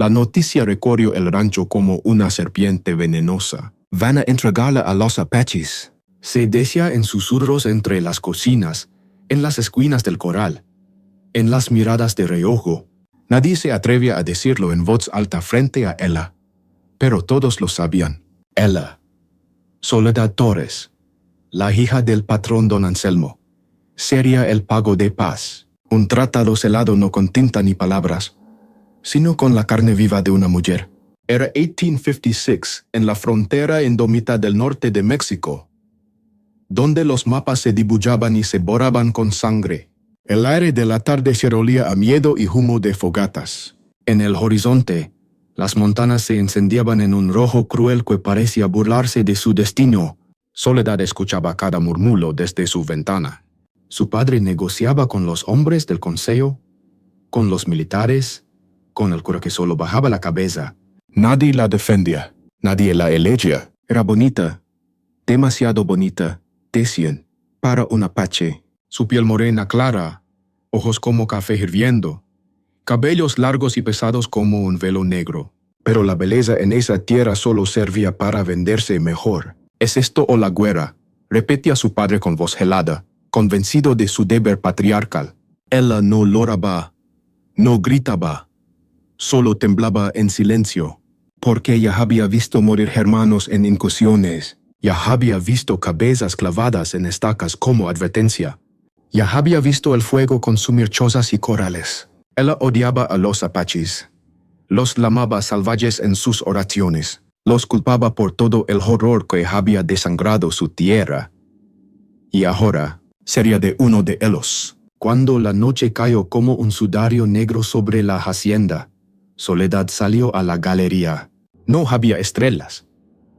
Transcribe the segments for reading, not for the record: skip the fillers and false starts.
La noticia recorrió el rancho como una serpiente venenosa. Van a entregarla a los apaches. Se decía en susurros entre las cocinas, en las esquinas del corral, en las miradas de reojo. Nadie se atrevía a decirlo en voz alta frente a ella, pero todos lo sabían. Ella, Soledad Torres, la hija del patrón don Anselmo, sería el pago de paz. Un tratado celado no con tinta ni palabras, sino con la carne viva de una mujer. Era 1856, en la frontera indómita del norte de México, donde los mapas se dibujaban y se borraban con sangre. El aire de la tarde se olía a miedo y humo de fogatas. En el horizonte, las montañas se incendiaban en un rojo cruel que parecía burlarse de su destino. Soledad escuchaba cada murmullo desde su ventana. Su padre negociaba con los hombres del consejo, con los militares, con el cura que solo bajaba la cabeza. Nadie la defendía, nadie la elegía. Era bonita, demasiado bonita, decían, para un apache. Su piel morena clara, ojos como café hirviendo, cabellos largos y pesados como un velo negro. Pero la belleza en esa tierra solo servía para venderse mejor. ¿Es esto o la guerra?, repetía su padre con voz helada, convencido de su deber patriarcal. Ella no lloraba, no gritaba, solo temblaba en silencio, porque ya había visto morir hermanos en incursiones. Ya había visto cabezas clavadas en estacas como advertencia. Ya había visto el fuego consumir chozas y corrales. Ella odiaba a los apaches. Los llamaba salvajes en sus oraciones. Los culpaba por todo el horror que había desangrado su tierra. Y ahora sería de uno de ellos. Cuando la noche cayó como un sudario negro sobre la hacienda, Soledad salió a la galería. No había estrellas,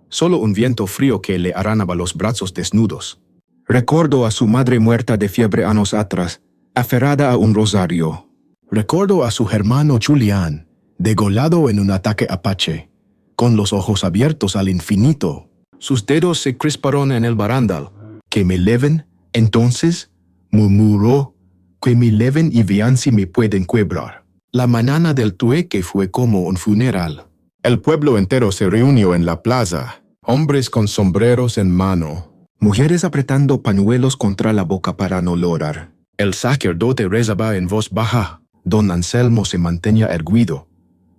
solo un viento frío que le aranaba los brazos desnudos. Recordó a su madre muerta de fiebre años atrás, aferrada a un rosario. Recordó a su hermano Julián, degolado en un ataque apache, con los ojos abiertos al infinito. Sus dedos se crisparon en el barandal. «Que me leven, entonces», murmuró, «que me leven y vean si me pueden quebrar». La mañana del trueque fue como un funeral. El pueblo entero se reunió en la plaza, hombres con sombreros en mano, mujeres apretando pañuelos contra la boca para no llorar. El sacerdote rezaba en voz baja. Don Anselmo se mantenía erguido,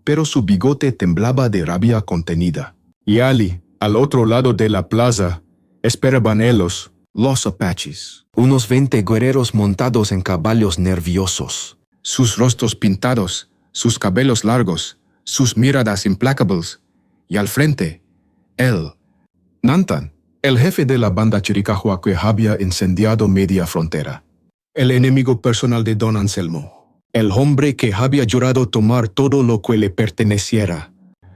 pero su bigote temblaba de rabia contenida. Y allí, al otro lado de la plaza, esperaban ellos, los apaches. Unos 20 guerreros montados en caballos nerviosos. Sus rostros pintados, sus cabellos largos, sus miradas implacables. Y al frente, él, Nantan, el jefe de la banda chiricahua que había incendiado media frontera. El enemigo personal de don Anselmo. El hombre que había jurado tomar todo lo que le perteneciera.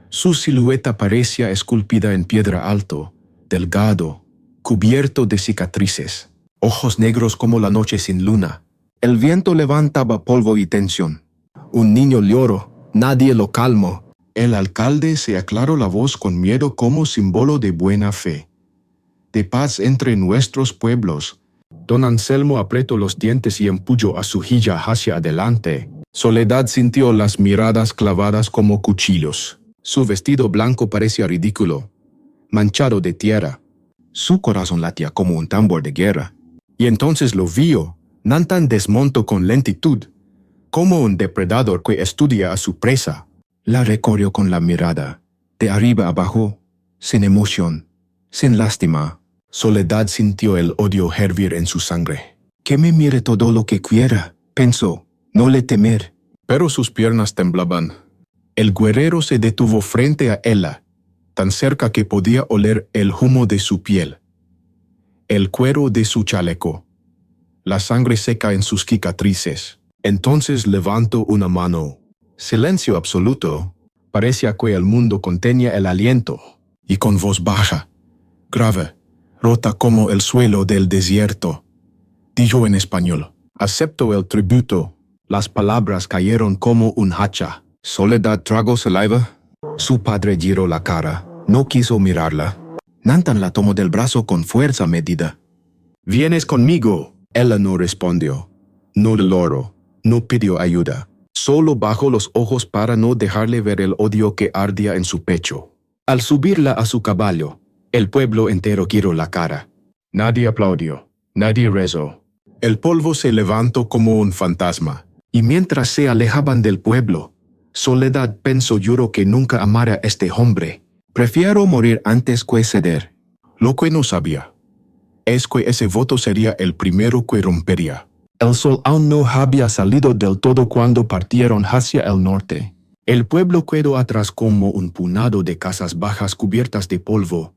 Su silueta parecía esculpida en piedra alto, delgado, cubierto de cicatrices. Ojos negros como la noche sin luna. El viento levantaba polvo y tensión. Un niño lloró. Nadie lo calmó. El alcalde se aclaró la voz con miedo como símbolo de buena fe, de paz entre nuestros pueblos. Don Anselmo apretó los dientes y empujó a su hija hacia adelante. Soledad sintió las miradas clavadas como cuchillos. Su vestido blanco parecía ridículo, manchado de tierra. Su corazón latía como un tambor de guerra. Y entonces lo vio. Nantan desmontó con lentitud, como un depredador que estudia a su presa. La recorrió con la mirada, de arriba abajo, sin emoción, sin lástima. Soledad sintió el odio hervir en su sangre. Que me mire todo lo que quiera, pensó, no le temer. Pero sus piernas temblaban. El guerrero se detuvo frente a ella, tan cerca que podía oler el humo de su piel, el cuero de su chaleco, la sangre seca en sus cicatrices. Entonces levantó una mano. Silencio absoluto. Parecía que el mundo contenía el aliento. Y con voz baja, grave, rota como el suelo del desierto, dijo en español: «Acepto el tributo». Las palabras cayeron como un hacha. Soledad tragó saliva. Su padre giró la cara. No quiso mirarla. Nantan la tomó del brazo con fuerza medida. «¿Vienes conmigo?» Ella no respondió. No lloró. No pidió ayuda. Solo bajó los ojos para no dejarle ver el odio que ardía en su pecho. Al subirla a su caballo, el pueblo entero giró la cara. Nadie aplaudió, nadie rezó. El polvo se levantó como un fantasma, y mientras se alejaban del pueblo, Soledad pensó juro que nunca amara a este hombre. Prefiero morir antes que ceder. Lo que no sabía es que ese voto sería el primero que rompería. El sol aún no había salido del todo cuando partieron hacia el norte. El pueblo quedó atrás como un puñado de casas bajas cubiertas de polvo,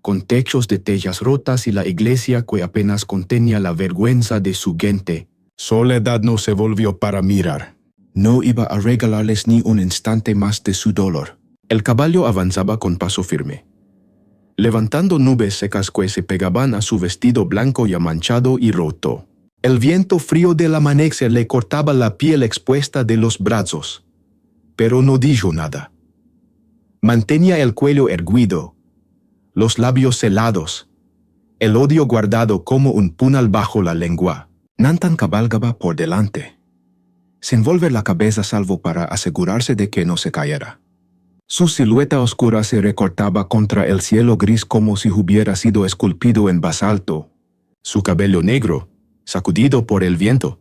con techos de tejas rotas y la iglesia que apenas contenía la vergüenza de su gente. Soledad no se volvió para mirar. No iba a regalarles ni un instante más de su dolor. El caballo avanzaba con paso firme, levantando nubes secas que se pegaban a su vestido blanco ya manchado y roto. El viento frío del amanecer le cortaba la piel expuesta de los brazos, pero no dijo nada. Mantenía el cuello erguido, los labios helados, el odio guardado como un puñal bajo la lengua. Nantan cabalgaba por delante, sin volver la cabeza salvo para asegurarse de que no se cayera. Su silueta oscura se recortaba contra el cielo gris como si hubiera sido esculpido en basalto. Su cabello negro, sacudido por el viento,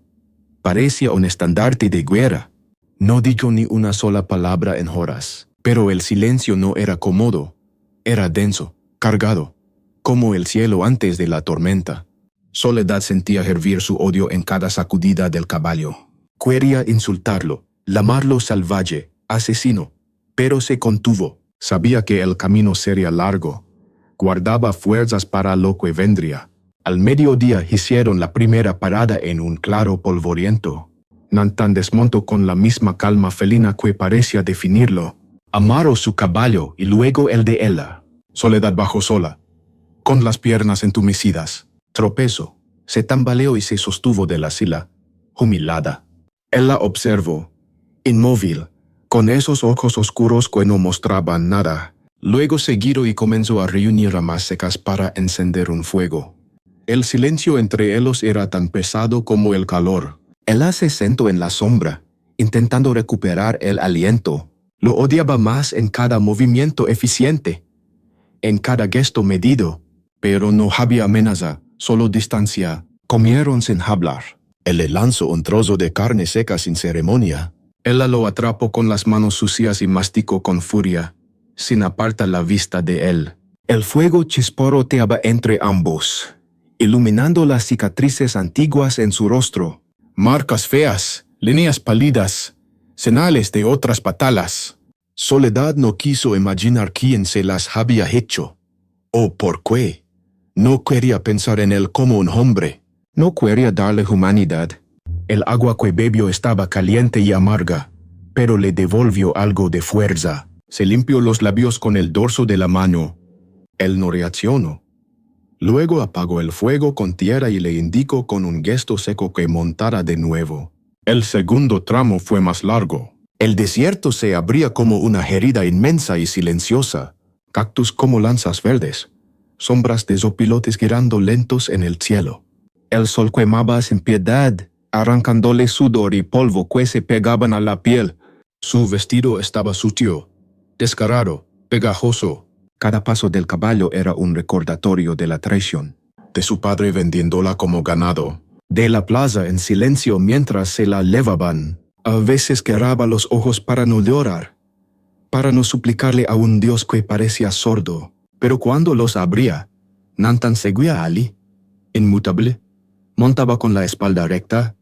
parecía un estandarte de guerra. No dijo ni una sola palabra en horas, pero el silencio no era cómodo, era denso, cargado, como el cielo antes de la tormenta. Soledad sentía hervir su odio en cada sacudida del caballo. Quería insultarlo, llamarlo salvaje, asesino, pero se contuvo. Sabía que el camino sería largo. Guardaba fuerzas para lo que vendría. Al mediodía hicieron la primera parada en un claro polvoriento. Nantan desmontó con la misma calma felina que parecía definirlo. Amarró su caballo y luego el de ella. Soledad bajó sola, con las piernas entumecidas. Tropezó, se tambaleó y se sostuvo de la silla, humillada. Él la observó, inmóvil, con esos ojos oscuros que no mostraban nada. Luego se giró y comenzó a reunir ramas secas para encender un fuego. El silencio entre ellos era tan pesado como el calor. Ella se sentó en la sombra, intentando recuperar el aliento. Lo odiaba más en cada movimiento eficiente, en cada gesto medido, pero no había amenaza, solo distancia. Comieron sin hablar. Él le lanzó un trozo de carne seca sin ceremonia. Ella lo atrapó con las manos sucias y masticó con furia, sin apartar la vista de él. El fuego chisporroteaba entre ambos, iluminando las cicatrices antiguas en su rostro. Marcas feas, líneas pálidas, señales de otras batalas. Soledad no quiso imaginar quién se las había hecho, o por qué. No quería pensar en él como un hombre. No quería darle humanidad. El agua que bebió estaba caliente y amarga, pero le devolvió algo de fuerza. Se limpió los labios con el dorso de la mano. Él no reaccionó. Luego apagó el fuego con tierra y le indicó con un gesto seco que montara de nuevo. El segundo tramo fue más largo. El desierto se abría como una herida inmensa y silenciosa. Cactus como lanzas verdes, sombras de zopilotes girando lentos en el cielo. El sol quemaba sin piedad, arrancándole sudor y polvo que se pegaban a la piel. Su vestido estaba sucio, descarado, pegajoso. Cada paso del caballo era un recordatorio de la traición. De su padre vendiéndola como ganado. De la plaza en silencio mientras se la llevaban. A veces cerraba los ojos para no llorar, para no suplicarle a un Dios que parecía sordo. Pero cuando los abría, Nantan seguía allí, inmutable. Montaba con la espalda recta,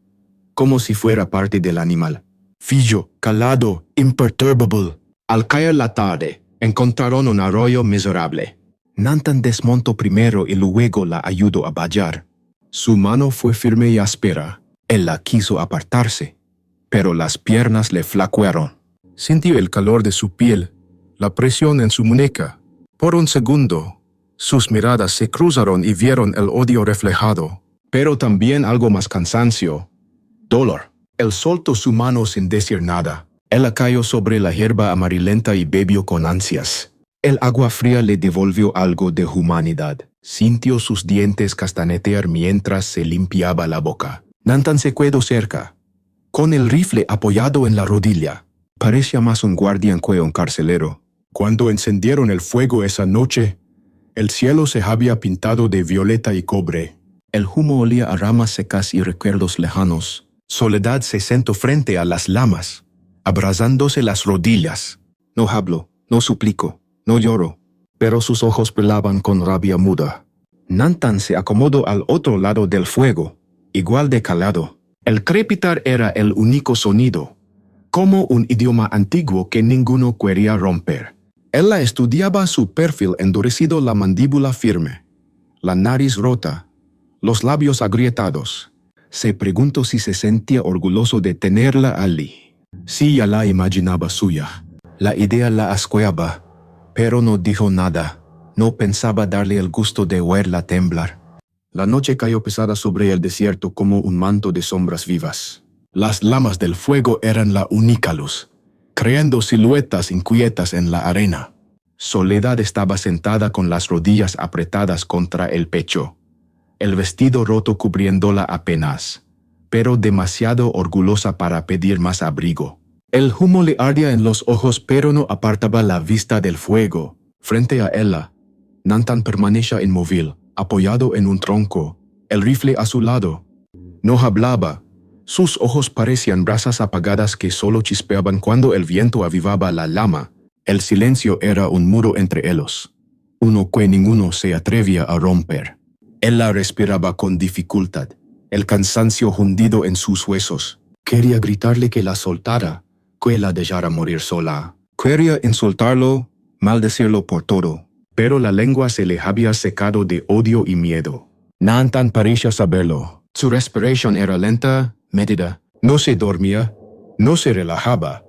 como si fuera parte del animal. Fijo, calado, imperturbable. Al caer la tarde, encontraron un arroyo miserable. Nantan desmontó primero y luego la ayudó a vallar. Su mano fue firme y áspera. Él la quiso apartarse, pero las piernas le flaquearon. Sintió el calor de su piel, la presión en su muñeca. Por un segundo, sus miradas se cruzaron y vieron el odio reflejado, pero también algo más: cansancio, dolor. Él soltó su mano sin decir nada. Ella cayó sobre la hierba amarillenta y bebió con ansias. El agua fría le devolvió algo de humanidad. Sintió sus dientes castañetear mientras se limpiaba la boca. Nantan se quedó cerca, con el rifle apoyado en la rodilla. Parecía más un guardián que un carcelero. Cuando encendieron el fuego esa noche, el cielo se había pintado de violeta y cobre. El humo olía a ramas secas y recuerdos lejanos. Soledad se sentó frente a las llamas, abrazándose las rodillas. No hablo, no suplico, no lloro, pero sus ojos brillaban con rabia muda. Nantan se acomodó al otro lado del fuego, igual de calado. El crepitar era el único sonido, como un idioma antiguo que ninguno quería romper. Ella estudiaba su perfil endurecido, la mandíbula firme, la nariz rota, los labios agrietados. Se preguntó si se sentía orgulloso de tenerla allí. Sí, ya la imaginaba suya. La idea la asqueaba, pero no dijo nada. No pensaba darle el gusto de verla temblar. La noche cayó pesada sobre el desierto como un manto de sombras vivas. Las llamas del fuego eran la única luz, creando siluetas inquietas en la arena. Soledad estaba sentada con las rodillas apretadas contra el pecho, el vestido roto cubriéndola apenas, pero demasiado orgullosa para pedir más abrigo. El humo le ardía en los ojos, pero no apartaba la vista del fuego. Frente a ella, Nantan permanecía inmóvil, apoyado en un tronco, el rifle a su lado. No hablaba. Sus ojos parecían brasas apagadas que solo chispeaban cuando el viento avivaba la llama. El silencio era un muro entre ellos, uno que ninguno se atrevía a romper. Ella respiraba con dificultad, el cansancio hundido en sus huesos. Quería gritarle que la soltara, que la dejara morir sola. Quería insultarlo, maldecirlo por todo, pero la lengua se le había secado de odio y miedo. Nantan parecía saberlo. Su respiración era lenta, medida. No se dormía, no se relajaba.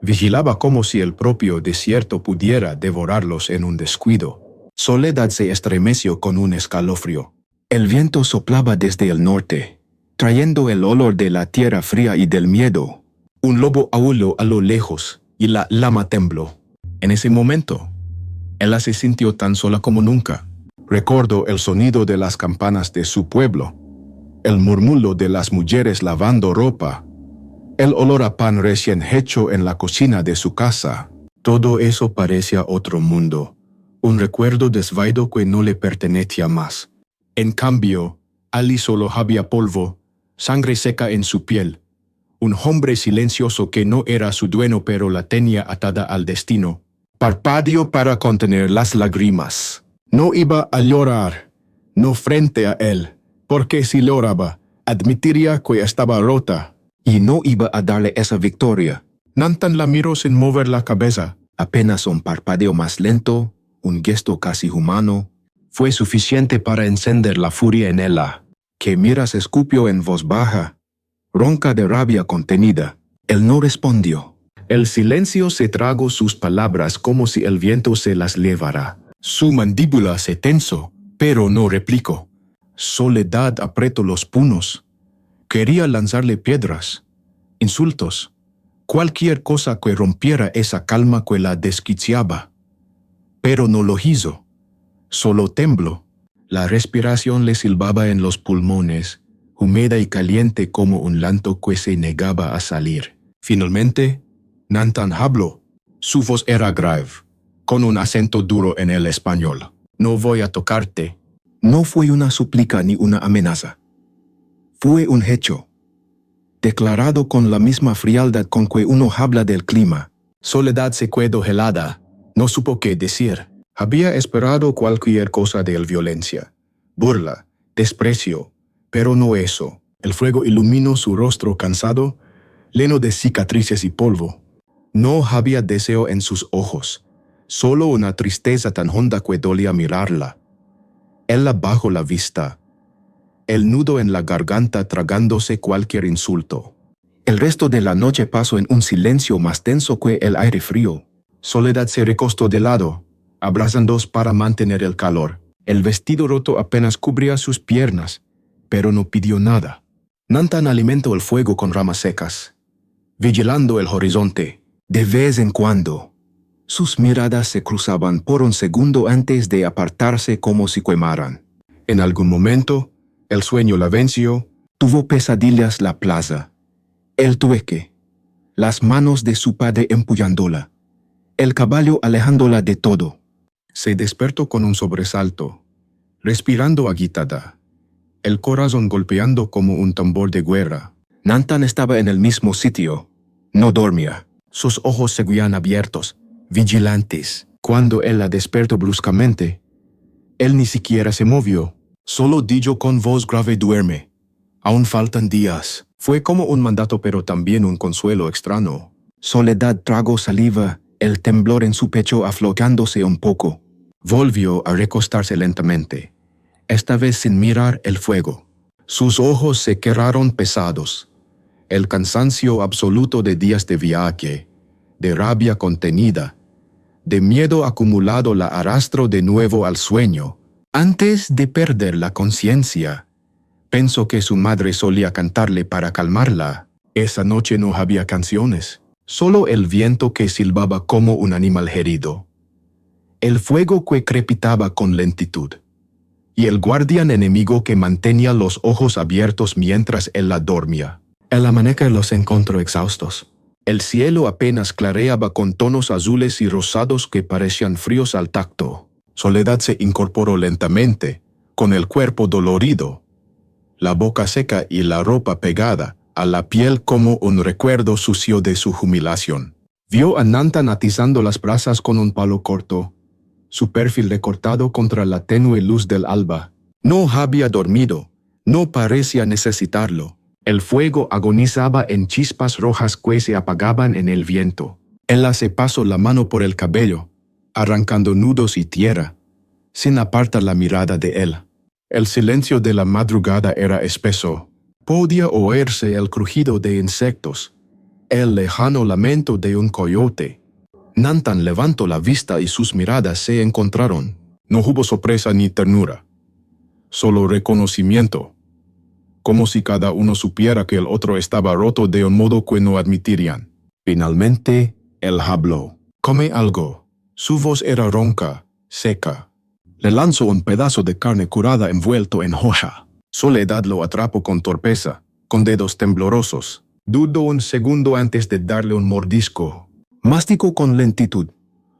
Vigilaba como si el propio desierto pudiera devorarlos en un descuido. Soledad se estremeció con un escalofrío. El viento soplaba desde el norte, trayendo el olor de la tierra fría y del miedo. Un lobo aulló a lo lejos y la llama tembló. En ese momento, ella se sintió tan sola como nunca. Recordó el sonido de las campanas de su pueblo, el murmullo de las mujeres lavando ropa, el olor a pan recién hecho en la cocina de su casa. Todo eso parecía otro mundo, un recuerdo desvaído que no le pertenecía más. En cambio, allí solo había polvo, sangre seca en su piel, un hombre silencioso que no era su dueño pero la tenía atada al destino. Parpadeó para contener las lágrimas. No iba a llorar, no frente a él, porque si lloraba, admitiría que estaba rota. Y no iba a darle esa victoria. Nantan la miró sin mover la cabeza. Apenas un parpadeo más lento, un gesto casi humano, fue suficiente para encender la furia en ella. Que miras escupió en voz baja, ronca de rabia contenida. Él no respondió. El silencio se tragó sus palabras como si el viento se las llevara. Su mandíbula se tensó, pero no replicó. Soledad apretó los puños. Quería lanzarle piedras, insultos, cualquier cosa que rompiera esa calma que la desquiciaba. Pero no lo hizo. Solo tembló. La respiración le silbaba en los pulmones, húmeda y caliente como un llanto que se negaba a salir. Finalmente, Nantan habló. Su voz era grave, con un acento duro en el español. No voy a tocarte. No fue una súplica ni una amenaza. Fue un hecho, declarado con la misma frialdad con que uno habla del clima. Soledad se quedó helada. No supo qué decir. Había esperado cualquier cosa de él: violencia, burla, desprecio, pero no eso. El fuego iluminó su rostro cansado, lleno de cicatrices y polvo. No había deseo en sus ojos, solo una tristeza tan honda que dolía mirarla. Ella bajó la vista, el nudo en la garganta tragándose cualquier insulto. El resto de la noche pasó en un silencio más denso que el aire frío. Soledad se recostó de lado, abrazándose para mantener el calor. El vestido roto apenas cubría sus piernas, pero no pidió nada. Nantan alimentó el fuego con ramas secas, vigilando el horizonte. De vez en cuando, sus miradas se cruzaban por un segundo antes de apartarse como si quemaran. En algún momento, el sueño la venció. Tuvo pesadillas la plaza, El tueque, las manos de su padre empuñándola, el caballo alejándola de todo. Se despertó con un sobresalto, respirando agitada, el corazón golpeando como un tambor de guerra. Nantan estaba en el mismo sitio. No dormía. Sus ojos seguían abiertos, vigilantes. Cuando él la despertó bruscamente, él ni siquiera se movió. Solo dijo con voz grave: duerme. Aún faltan días. Fue como un mandato, pero también un consuelo extraño. Soledad tragó saliva, el temblor en su pecho aflojándose un poco. Volvió a recostarse lentamente, esta vez sin mirar el fuego. Sus ojos se quedaron pesados. El cansancio absoluto de días de viaje, de rabia contenida, de miedo acumulado la arrastró de nuevo al sueño. Antes de perder la conciencia, pensó que su madre solía cantarle para calmarla. Esa noche no había canciones, solo el viento que silbaba como un animal herido, el fuego que crepitaba con lentitud, y el guardián enemigo que mantenía los ojos abiertos mientras él la dormía. El amanecer los encontró exhaustos. El cielo apenas clareaba con tonos azules y rosados que parecían fríos al tacto. Soledad se incorporó lentamente, con el cuerpo dolorido, la boca seca y la ropa pegada a la piel como un recuerdo sucio de su humillación. Vio a Nantan atizando las brasas con un palo corto, su perfil recortado contra la tenue luz del alba. No había dormido, no parecía necesitarlo. El fuego agonizaba en chispas rojas que se apagaban en el viento. Ella se pasó la mano por el cabello, arrancando nudos y tierra, sin apartar la mirada de él. El silencio de la madrugada era espeso. Podía oírse el crujido de insectos, el lejano lamento de un coyote. Nantan levantó la vista y sus miradas se encontraron. No hubo sorpresa ni ternura, solo reconocimiento, como si cada uno supiera que el otro estaba roto de un modo que no admitirían. Finalmente, él habló. «Come algo». Su voz era ronca, seca. Le lanzó un pedazo de carne curada envuelto en hoja. Soledad lo atrapó con torpeza, con dedos temblorosos. Dudó un segundo antes de darle un mordisco. Masticó con lentitud,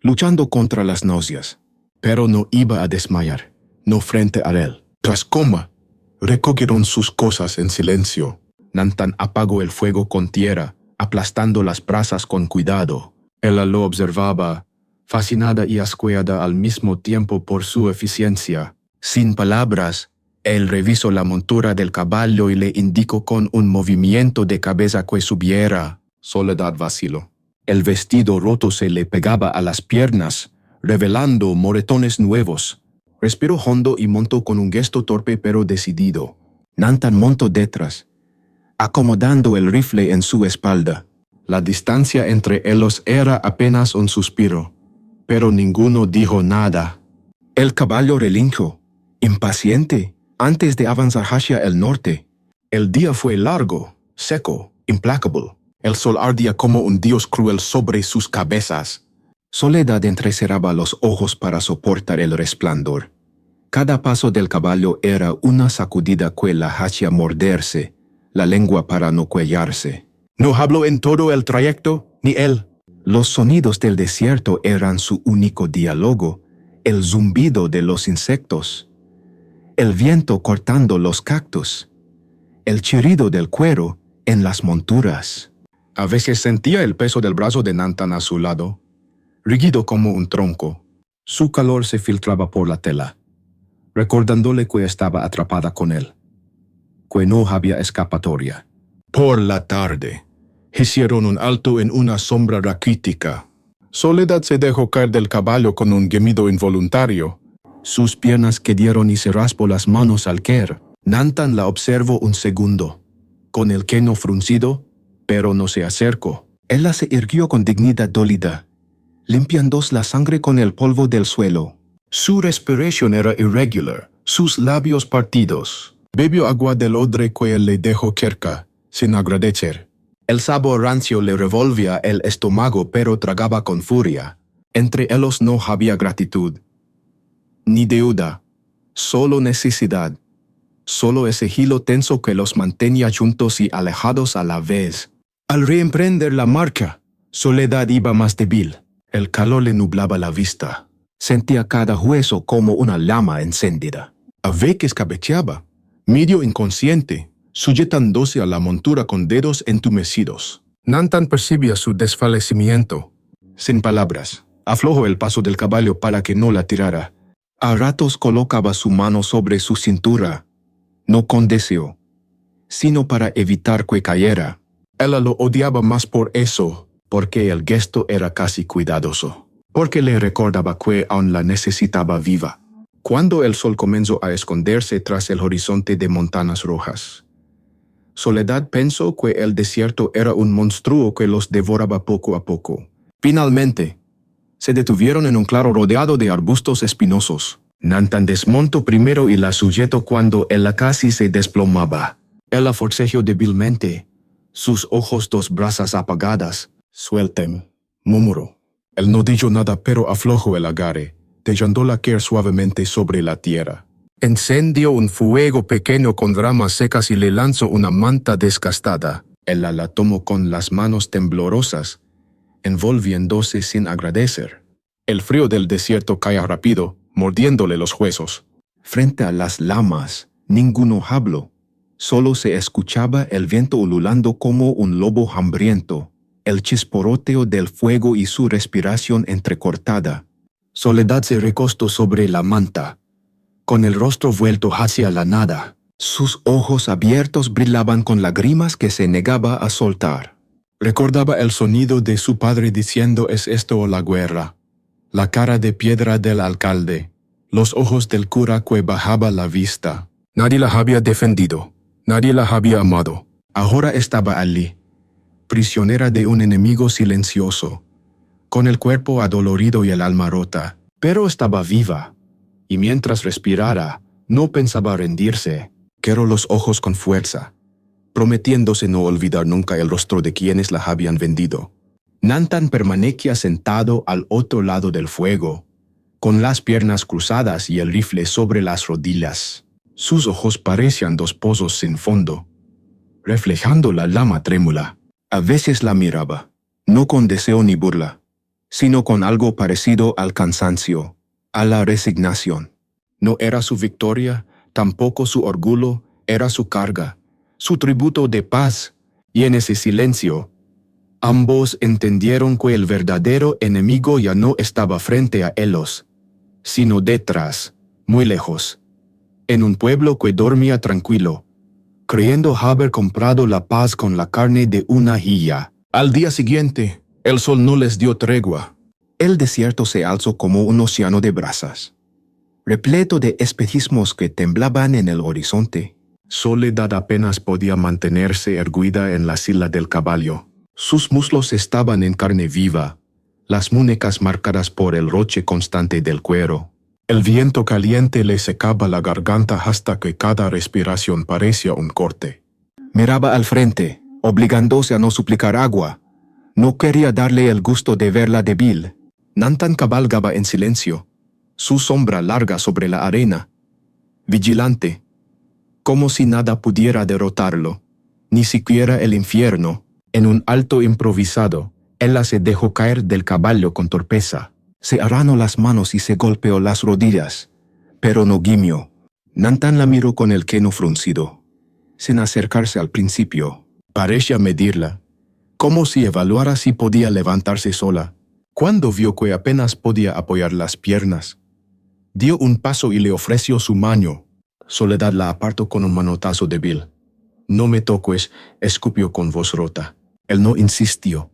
luchando contra las náuseas. Pero no iba a desmayar, no frente a él. Tras coma, recogieron sus cosas en silencio. Nantan apagó el fuego con tierra, aplastando las brasas con cuidado. Ella lo observaba, fascinada y asqueada al mismo tiempo por su eficiencia. Sin palabras, él revisó la montura del caballo y le indicó con un movimiento de cabeza que subiera. Soledad vaciló. El vestido roto se le pegaba a las piernas, revelando moretones nuevos. Respiró hondo y montó con un gesto torpe pero decidido. Nantan montó detrás, acomodando el rifle en su espalda. La distancia entre ellos era apenas un suspiro, pero ninguno dijo nada. El caballo relinchó, impaciente, antes de avanzar hacia el norte. El día fue largo, seco, implacable. El sol ardía como un dios cruel sobre sus cabezas. Soledad entrecerraba los ojos para soportar el resplandor. Cada paso del caballo era una sacudida que la hacía morderse, la lengua para no cuellarse. No habló en todo el trayecto, ni él. Los sonidos del desierto eran su único diálogo, el zumbido de los insectos, el viento cortando los cactus, el chirrido del cuero en las monturas. A veces sentía el peso del brazo de Nantan a su lado, rígido como un tronco. Su calor se filtraba por la tela, recordándole que estaba atrapada con él, que no había escapatoria. Por la tarde, hicieron un alto en una sombra raquítica. Soledad se dejó caer del caballo con un gemido involuntario. Sus piernas quedaron y se raspó las manos al caer. Nantan la observó un segundo, con el ceño fruncido, pero no se acercó. Ella se irguió con dignidad dolida, limpiándose la sangre con el polvo del suelo. Su respiración era irregular, sus labios partidos. Bebió agua del odre que él le dejó cerca, sin agradecer. El sabor rancio le revolvía el estómago, pero tragaba con furia. Entre ellos no había gratitud, ni deuda, solo necesidad. Solo ese hilo tenso que los mantenía juntos y alejados a la vez. Al reemprender la marcha, Soledad iba más débil. El calor le nublaba la vista. Sentía cada hueso como una llama encendida. A veces cabeceaba, medio inconsciente, sujetándose a la montura con dedos entumecidos. Nantan percibía su desfallecimiento. Sin palabras, aflojó el paso del caballo para que no la tirara. A ratos colocaba su mano sobre su cintura, no con deseo, sino para evitar que cayera. Ella lo odiaba más por eso, porque el gesto era casi cuidadoso, porque le recordaba que aún la necesitaba viva. Cuando el sol comenzó a esconderse tras el horizonte de montañas rojas, Soledad pensó que el desierto era un monstruo que los devoraba poco a poco. Finalmente, se detuvieron en un claro rodeado de arbustos espinosos. Nantan desmontó primero y la sujetó cuando ella casi se desplomaba. Ella forcejeó débilmente, sus ojos dos brasas apagadas. «Suélteme», murmuró. Él no dijo nada, pero aflojó el agarre, dejándola caer suavemente sobre la tierra. Encendió un fuego pequeño con ramas secas y le lanzó una manta desgastada. Ella la tomó con las manos temblorosas, envolviéndose sin agradecer. El frío del desierto caía rápido, mordiéndole los huesos. Frente a las llamas, ninguno habló. Solo se escuchaba el viento ululando como un lobo hambriento, el chisporroteo del fuego y su respiración entrecortada. Soledad se recostó sobre la manta, con el rostro vuelto hacia la nada. Sus ojos abiertos brillaban con lágrimas que se negaba a soltar. Recordaba el sonido de su padre diciendo «¿Es esto o la guerra?», la cara de piedra del alcalde, los ojos del cura que bajaba la vista. Nadie la había defendido, nadie la había amado. Ahora estaba allí, prisionera de un enemigo silencioso, con el cuerpo adolorido y el alma rota. Pero estaba viva, y mientras respirara, no pensaba rendirse. Cerró los ojos con fuerza, prometiéndose no olvidar nunca el rostro de quienes la habían vendido. Nantan permanecía sentado al otro lado del fuego, con las piernas cruzadas y el rifle sobre las rodillas. Sus ojos parecían dos pozos sin fondo, reflejando la llama trémula. A veces la miraba, no con deseo ni burla, sino con algo parecido al cansancio, a la resignación. No era su victoria, tampoco su orgullo, era su carga, su tributo de paz. Y en ese silencio, ambos entendieron que el verdadero enemigo ya no estaba frente a ellos, sino detrás, muy lejos, en un pueblo que dormía tranquilo, creyendo haber comprado la paz con la carne de una hija. Al día siguiente, el sol no les dio tregua. El desierto se alzó como un océano de brasas, repleto de espejismos que temblaban en el horizonte. Soledad apenas podía mantenerse erguida en la silla del caballo. Sus muslos estaban en carne viva, las muñecas marcadas por el roce constante del cuero. El viento caliente le secaba la garganta hasta que cada respiración parecía un corte. Miraba al frente, obligándose a no suplicar agua. No quería darle el gusto de verla débil. Nantan cabalgaba en silencio, su sombra larga sobre la arena, vigilante, como si nada pudiera derrotarlo, ni siquiera el infierno. En un alto improvisado, ella se dejó caer del caballo con torpeza. Se arranó las manos y se golpeó las rodillas, pero no gimió. Nantan la miró con el queno fruncido, sin acercarse al principio. Parecía medirla, como si evaluara si podía levantarse sola. Cuando vio que apenas podía apoyar las piernas, dio un paso y le ofreció su mano. Soledad la apartó con un manotazo débil. «No me toques», escupió con voz rota. Él no insistió.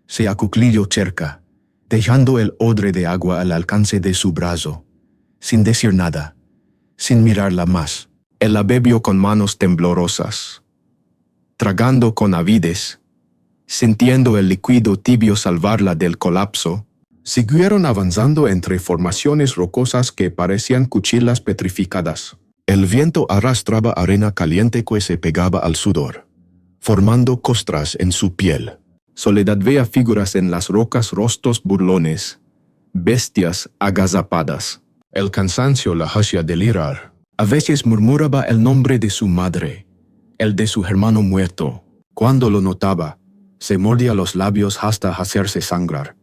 Se acuclilló cerca, dejando el odre de agua al alcance de su brazo, sin decir nada, sin mirarla más. Él la bebió con manos temblorosas, tragando con avidez, sintiendo el líquido tibio salvarla del colapso. Siguieron avanzando entre formaciones rocosas que parecían cuchillas petrificadas. El viento arrastraba arena caliente que se pegaba al sudor, formando costras en su piel. Soledad veía figuras en las rocas, rostros burlones, bestias agazapadas. El cansancio la hacía delirar. A veces murmuraba el nombre de su madre, el de su hermano muerto. Cuando lo notaba, Se mordía los labios hasta hacerse sangrar,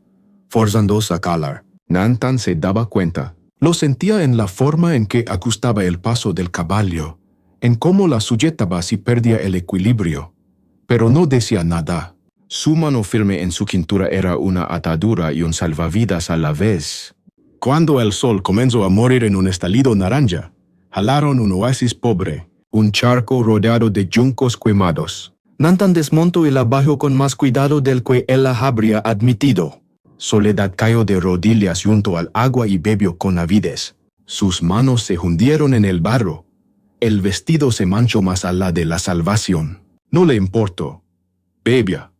forzándose a calar. Nantan se daba cuenta. Lo sentía en la forma en que ajustaba el paso del caballo, en cómo la sujetaba si perdía el equilibrio. Pero no decía nada. Su mano firme en su cintura era una atadura y un salvavidas a la vez. Cuando el sol comenzó a morir en un estallido naranja, jalaron un oasis pobre, un charco rodeado de juncos quemados. Nantan desmontó y la bajó con más cuidado del que él la habría admitido. Soledad cayó de rodillas junto al agua y bebió con avidez. Sus manos se hundieron en el barro. El vestido se manchó más allá de la salvación. No le importó. Bebía.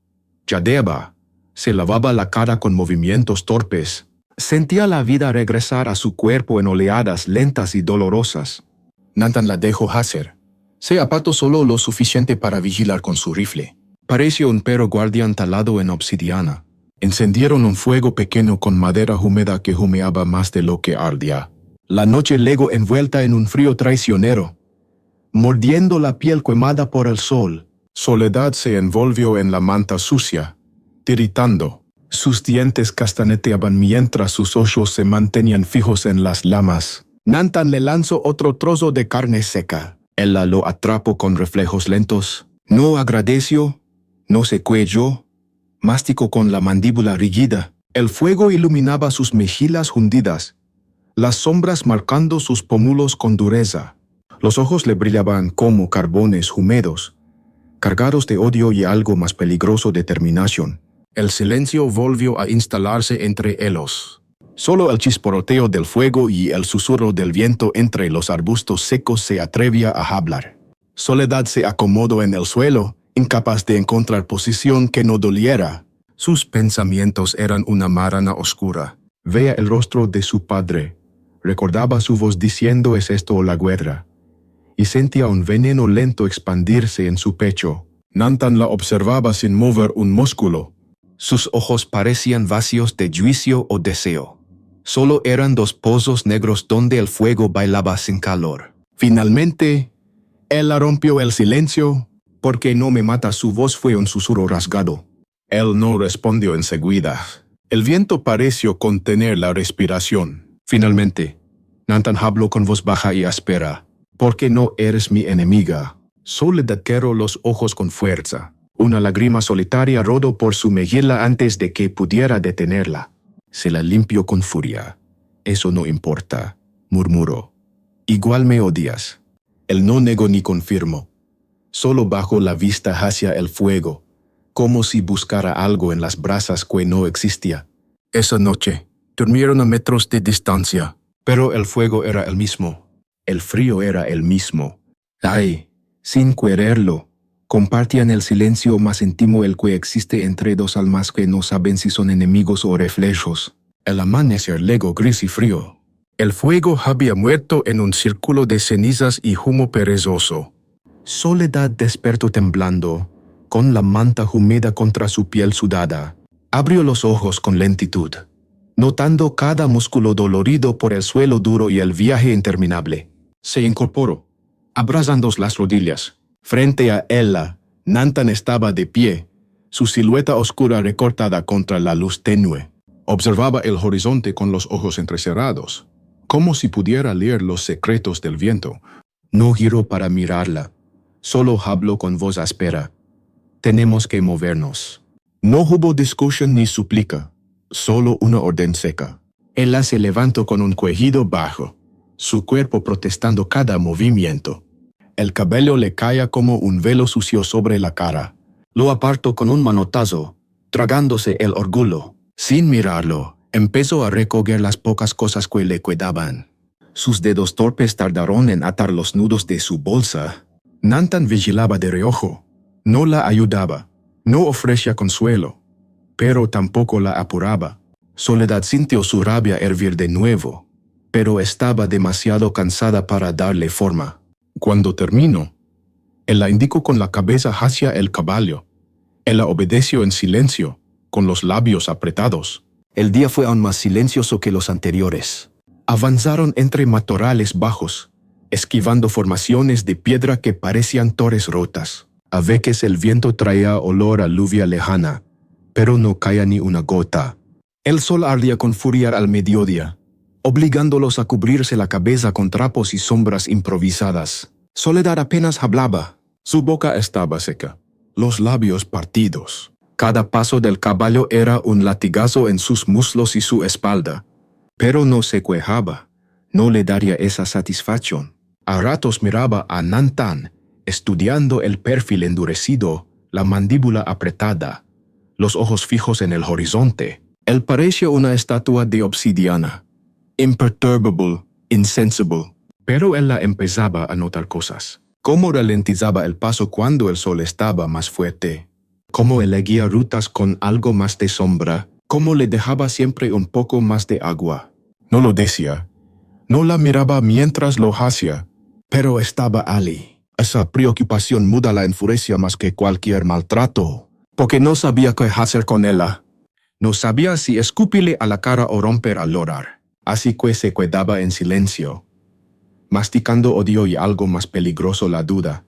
Jadeaba. Se lavaba la cara con movimientos torpes. Sentía la vida regresar a su cuerpo en oleadas lentas y dolorosas. Nantan la dejó hacer. Se apartó solo lo suficiente para vigilar con su rifle. Pareció un perro guardián talado en obsidiana. Encendieron un fuego pequeño con madera húmeda que humeaba más de lo que ardía. La noche legó envuelta en un frío traicionero, mordiendo la piel quemada por el sol. Soledad se envolvió en la manta sucia, tiritando. Sus dientes castañeteaban mientras sus ojos se mantenían fijos en las llamas. Nantan le lanzó otro trozo de carne seca. Ella lo atrapó con reflejos lentos. No agradeció, no se cuelló. Masticó con la mandíbula rígida. El fuego iluminaba sus mejillas hundidas, las sombras marcando sus pómulos con dureza. Los ojos le brillaban como carbones húmedos, cargados de odio y algo más peligroso, determinación. El silencio volvió a instalarse entre ellos. Solo el chisporroteo del fuego y el susurro del viento entre los arbustos secos se atrevía a hablar. Soledad se acomodó en el suelo, incapaz de encontrar posición que no doliera. Sus pensamientos eran una marana oscura. Veía el rostro de su padre. Recordaba su voz diciendo «¿Es esto la guerra?» y sentía un veneno lento expandirse en su pecho. Nantan la observaba sin mover un músculo. Sus ojos parecían vacíos de juicio o deseo. Solo eran dos pozos negros donde el fuego bailaba sin calor. Finalmente, él rompió el silencio. «¿Por qué no me mata?» Su voz fue un susurro rasgado. Él no respondió enseguida. El viento pareció contener la respiración. Finalmente, Nantan habló con voz baja y áspera. «¿Por qué no eres mi enemiga?» Soledad cerró los ojos con fuerza. Una lágrima solitaria rodó por su mejilla antes de que pudiera detenerla. Se la limpió con furia. «Eso no importa», murmuró. «Igual me odias». Él no negó ni confirmó. Solo bajó la vista hacia el fuego, como si buscara algo en las brasas que no existía. Esa noche, durmieron a metros de distancia, pero el fuego era el mismo. El frío era el mismo. Ay, sin quererlo, compartían el silencio más íntimo el que existe entre dos almas que no saben si son enemigos o reflejos. El amanecer legó gris y frío. El fuego había muerto en un círculo de cenizas y humo perezoso. Soledad despertó temblando, con la manta húmeda contra su piel sudada. Abrió los ojos con lentitud, notando cada músculo dolorido por el suelo duro y el viaje interminable. Se incorporó, abrazando las rodillas. Frente a ella, Nantan estaba de pie, su silueta oscura recortada contra la luz tenue. Observaba el horizonte con los ojos entrecerrados, como si pudiera leer los secretos del viento. No giró para mirarla. Solo habló con voz áspera. «Tenemos que movernos». No hubo discusión ni súplica, solo una orden seca. Ella se levantó con un quejido bajo, su cuerpo protestando cada movimiento. El cabello le caía como un velo sucio sobre la cara. Lo apartó con un manotazo, tragándose el orgullo. Sin mirarlo, empezó a recoger las pocas cosas que le quedaban. Sus dedos torpes tardaron en atar los nudos de su bolsa. Nantan vigilaba de reojo. No la ayudaba, no ofrecía consuelo, pero tampoco la apuraba. Soledad sintió su rabia hervir de nuevo, pero estaba demasiado cansada para darle forma. Cuando terminó, él la indicó con la cabeza hacia el caballo. Ella obedeció en silencio, con los labios apretados. El día fue aún más silencioso que los anteriores. Avanzaron entre matorrales bajos, esquivando formaciones de piedra que parecían torres rotas. A veces el viento traía olor a lluvia lejana, pero no caía ni una gota. El sol ardía con furia al mediodía, obligándolos a cubrirse la cabeza con trapos y sombras improvisadas. Soledad apenas hablaba. Su boca estaba seca, los labios partidos. Cada paso del caballo era un latigazo en sus muslos y su espalda. Pero no se quejaba, no le daría esa satisfacción. A ratos miraba a Nantan, estudiando el perfil endurecido, la mandíbula apretada, los ojos fijos en el horizonte. Él parecía una estatua de obsidiana, imperturbable, insensible. Pero él la empezaba a notar cosas. Cómo ralentizaba el paso cuando el sol estaba más fuerte. Cómo elegía rutas con algo más de sombra. Cómo le dejaba siempre un poco más de agua. No lo decía. No la miraba mientras lo hacía. Pero estaba Ali. Esa preocupación muda la enfurecía más que cualquier maltrato. Porque no sabía qué hacer con ella. No sabía si escupirle a la cara o romper al llorar. Así que se quedaba en silencio, masticando odio y algo más peligroso, la duda.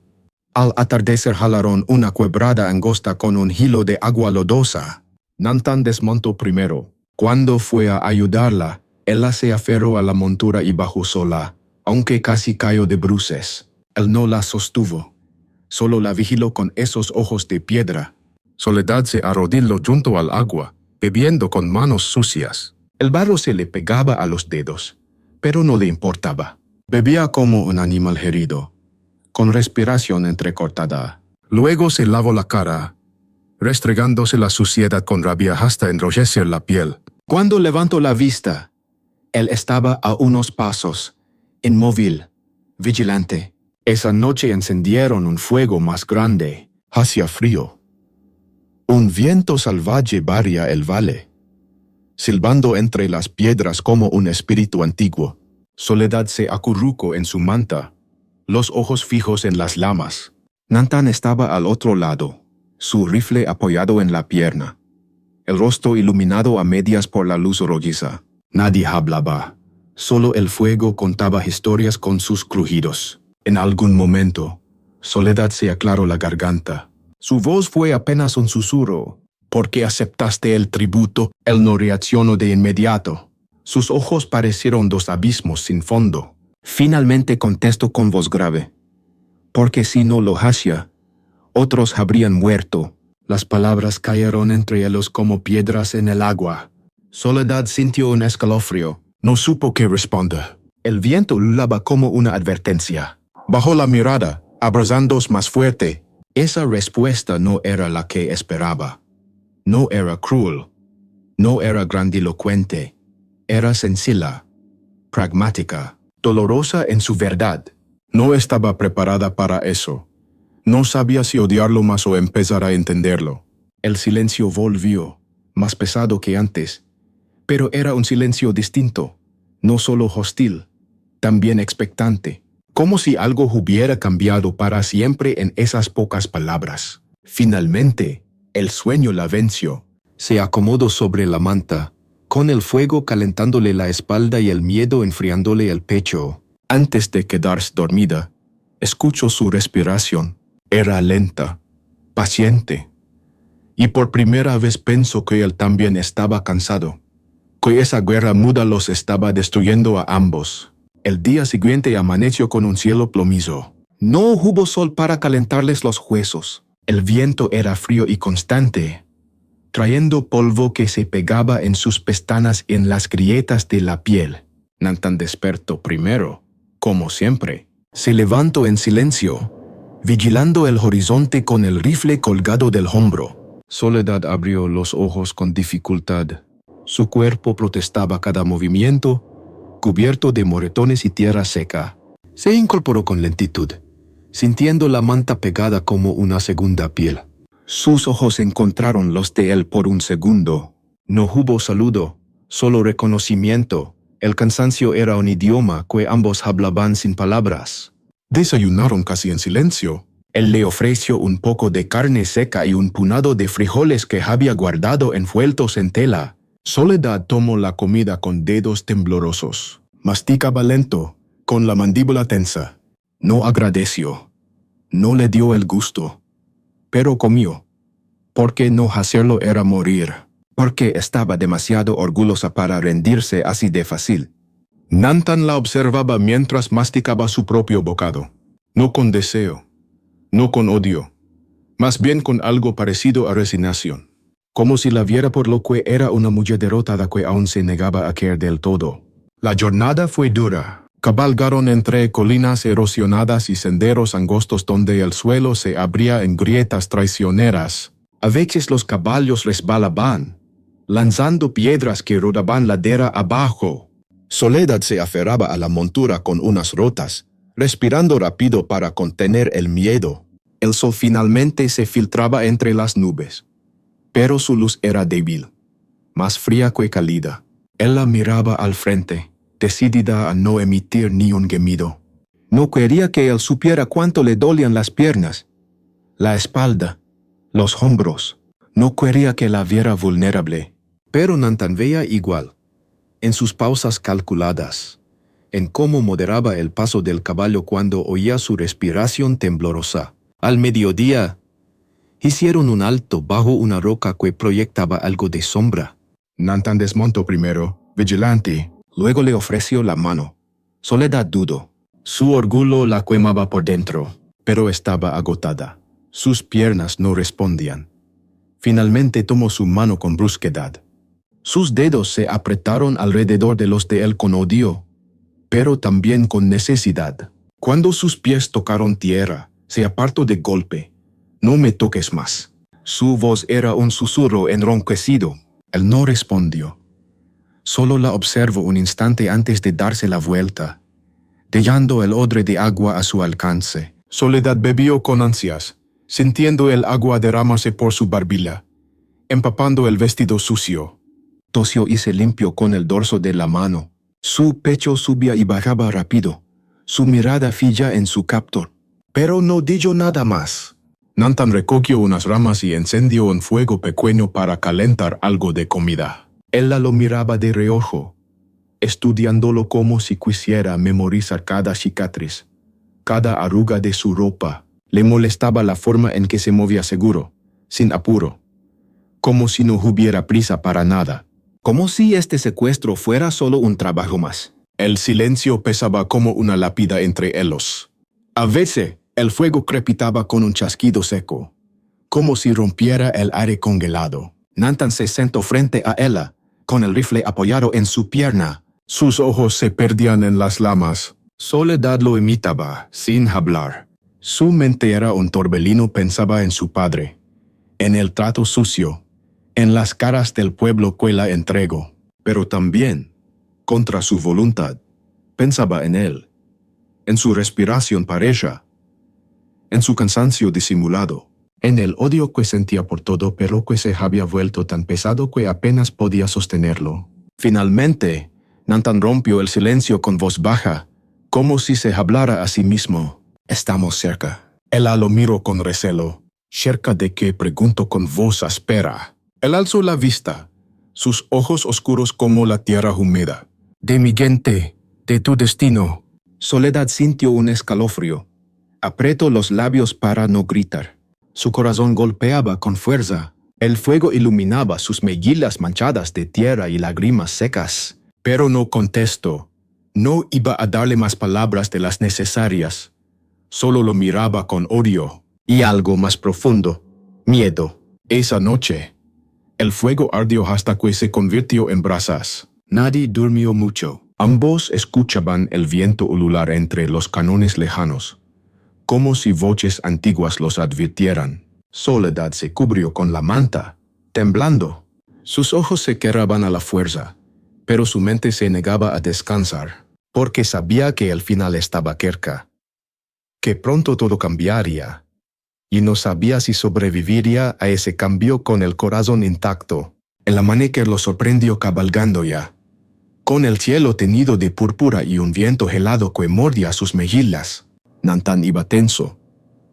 Al atardecer jalaron una quebrada angosta con un hilo de agua lodosa. Nantan desmontó primero. Cuando fue a ayudarla, ella se aferró a la montura y bajó sola, aunque casi cayó de bruces. Él no la sostuvo. Solo la vigiló con esos ojos de piedra. Soledad se arrodilló junto al agua, bebiendo con manos sucias. El barro se le pegaba a los dedos, pero no le importaba. Bebía como un animal herido, con respiración entrecortada. Luego se lavó la cara, restregándose la suciedad con rabia hasta enrojecer la piel. Cuando levantó la vista, él estaba a unos pasos, inmóvil, vigilante. Esa noche encendieron un fuego más grande. Hacía frío. Un viento salvaje barría el valle, silbando entre las piedras como un espíritu antiguo. Soledad se acurrucó en su manta, los ojos fijos en las llamas. Nantan estaba al otro lado, su rifle apoyado en la pierna, el rostro iluminado a medias por la luz rojiza. Nadie hablaba, solo el fuego contaba historias con sus crujidos. En algún momento, Soledad se aclaró la garganta. Su voz fue apenas un susurro. ¿Por qué aceptaste el tributo? Él no reaccionó de inmediato. Sus ojos parecieron dos abismos sin fondo. Finalmente contestó con voz grave. Porque si no lo hacía, otros habrían muerto. Las palabras cayeron entre ellos como piedras en el agua. Soledad sintió un escalofrío. No supo qué responder. El viento lulaba como una advertencia. Bajó la mirada, abrazándose más fuerte. Esa respuesta no era la que esperaba. No era cruel. No era grandilocuente. Era sencilla, pragmática, dolorosa en su verdad. No estaba preparada para eso. No sabía si odiarlo más o empezar a entenderlo. El silencio volvió, más pesado que antes. Pero era un silencio distinto, no solo hostil, también expectante. Como si algo hubiera cambiado para siempre en esas pocas palabras. Finalmente, el sueño la venció. Se acomodó sobre la manta, con el fuego calentándole la espalda y el miedo enfriándole el pecho. Antes de quedarse dormida, escuchó su respiración. Era lenta, paciente. Y por primera vez pensó que él también estaba cansado, que esa guerra muda los estaba destruyendo a ambos. El día siguiente amaneció con un cielo plomizo. No hubo sol para calentarles los huesos. El viento era frío y constante, trayendo polvo que se pegaba en sus pestañas y en las grietas de la piel. Nantan despertó primero, como siempre. Se levantó en silencio, vigilando el horizonte con el rifle colgado del hombro. Soledad abrió los ojos con dificultad. Su cuerpo protestaba cada movimiento, cubierto de moretones y tierra seca. Se incorporó con lentitud, sintiendo la manta pegada como una segunda piel. Sus ojos encontraron los de él por un segundo. No hubo saludo, solo reconocimiento. El cansancio era un idioma que ambos hablaban sin palabras. Desayunaron casi en silencio. Él le ofreció un poco de carne seca y un puñado de frijoles que había guardado envueltos en tela. Soledad tomó la comida con dedos temblorosos. Masticaba lento, con la mandíbula tensa. No agradeció. No le dio el gusto. pero comió. Porque no hacerlo era morir. Porque estaba demasiado orgullosa para rendirse así de fácil. Nantan la observaba mientras masticaba su propio bocado. No con deseo, no con odio, más bien con algo parecido a resignación. Como si la viera por lo que era una mujer derrotada que aún se negaba a caer del todo. La jornada fue dura. Cabalgaron entre colinas erosionadas y senderos angostos donde el suelo se abría en grietas traicioneras. A veces los caballos resbalaban, lanzando piedras que rodaban ladera abajo. Soledad se aferraba a la montura con unas rotas, respirando rápido para contener el miedo. El sol finalmente se filtraba entre las nubes, pero su luz era débil, más fría que cálida. Ella miraba al frente, decidida a no emitir ni un gemido. No quería que él supiera cuánto le dolían las piernas, la espalda, los hombros. No quería que la viera vulnerable. Pero Nantan veía igual, en sus pausas calculadas, en cómo moderaba el paso del caballo cuando oía su respiración temblorosa. Al mediodía, hicieron un alto bajo una roca que proyectaba algo de sombra. Nantan desmontó primero, vigilante. Luego le ofreció la mano. Soledad dudó. Su orgullo la quemaba por dentro, pero estaba agotada. Sus piernas no respondían. Finalmente tomó su mano con brusquedad. Sus dedos se apretaron alrededor de los de él con odio, pero también con necesidad. Cuando sus pies tocaron tierra, se apartó de golpe. «No me toques más». Su voz era un susurro enronquecido. Él no respondió. Solo la observó un instante antes de darse la vuelta, dejando el odre de agua a su alcance. Soledad bebió con ansias, sintiendo el agua derramarse por su barbilla, empapando el vestido sucio. Tosió y se limpió con el dorso de la mano. Su pecho subía y bajaba rápido, su mirada fija en su captor. Pero no dijo nada más. Nantan recogió unas ramas y encendió un fuego pequeño para calentar algo de comida. Ella lo miraba de reojo, estudiándolo como si quisiera memorizar cada cicatriz, cada arruga de su ropa. Le molestaba la forma en que se movía seguro, sin apuro, como si no hubiera prisa para nada, como si este secuestro fuera solo un trabajo más. El silencio pesaba como una lápida entre ellos. A veces, el fuego crepitaba con un chasquido seco, como si rompiera el aire congelado. Nantan se sentó frente a ella, con el rifle apoyado en su pierna. Sus ojos se perdían en las lamas. Soledad lo imitaba, sin hablar. Su mente era un torbellino. Pensaba en su padre, en el trato sucio, en las caras del pueblo que la entregó. Pero también, contra su voluntad, pensaba en él, en su respiración pareja, en su cansancio disimulado, en el odio que sentía por todo, pero que se había vuelto tan pesado que apenas podía sostenerlo. Finalmente, Nantan rompió el silencio con voz baja, como si se hablara a sí mismo. «Estamos cerca». Ella lo miró con recelo. «¿Cerca de qué?», preguntó con voz áspera. Él alzó la vista, sus ojos oscuros como la tierra húmeda. «De mi gente, de tu destino». Soledad sintió un escalofrío. Apretó los labios para no gritar. Su corazón golpeaba con fuerza. El fuego iluminaba sus mejillas manchadas de tierra y lágrimas secas. Pero no contestó. No iba a darle más palabras de las necesarias. Solo lo miraba con odio. Y algo más profundo, miedo. Esa noche, el fuego ardió hasta que se convirtió en brasas. Nadie durmió mucho. Ambos escuchaban el viento ulular entre los cañones lejanos, como si voces antiguas los advirtieran. Soledad se cubrió con la manta, temblando. Sus ojos se cerraban a la fuerza, pero su mente se negaba a descansar, porque sabía que el final estaba cerca, que pronto todo cambiaría, y no sabía si sobreviviría a ese cambio con el corazón intacto. El amanecer lo sorprendió cabalgando ya, con el cielo teñido de púrpura y un viento helado que mordía sus mejillas. Nantan iba tenso,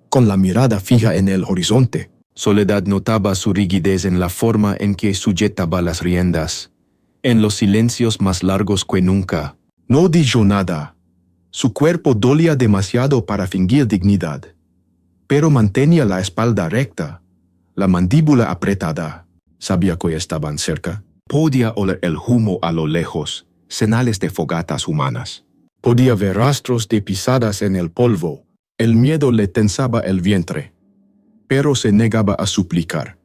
con la mirada fija en el horizonte. Soledad notaba su rigidez en la forma en que sujetaba las riendas, en los silencios más largos que nunca. No dijo nada. Su cuerpo dolía demasiado para fingir dignidad. pero mantenía la espalda recta, la mandíbula apretada. Sabía que estaban cerca. Podía oler el humo a lo lejos, señales de fogatas humanas. Podía ver rastros de pisadas en el polvo. El miedo le tensaba el vientre, pero se negaba a suplicar.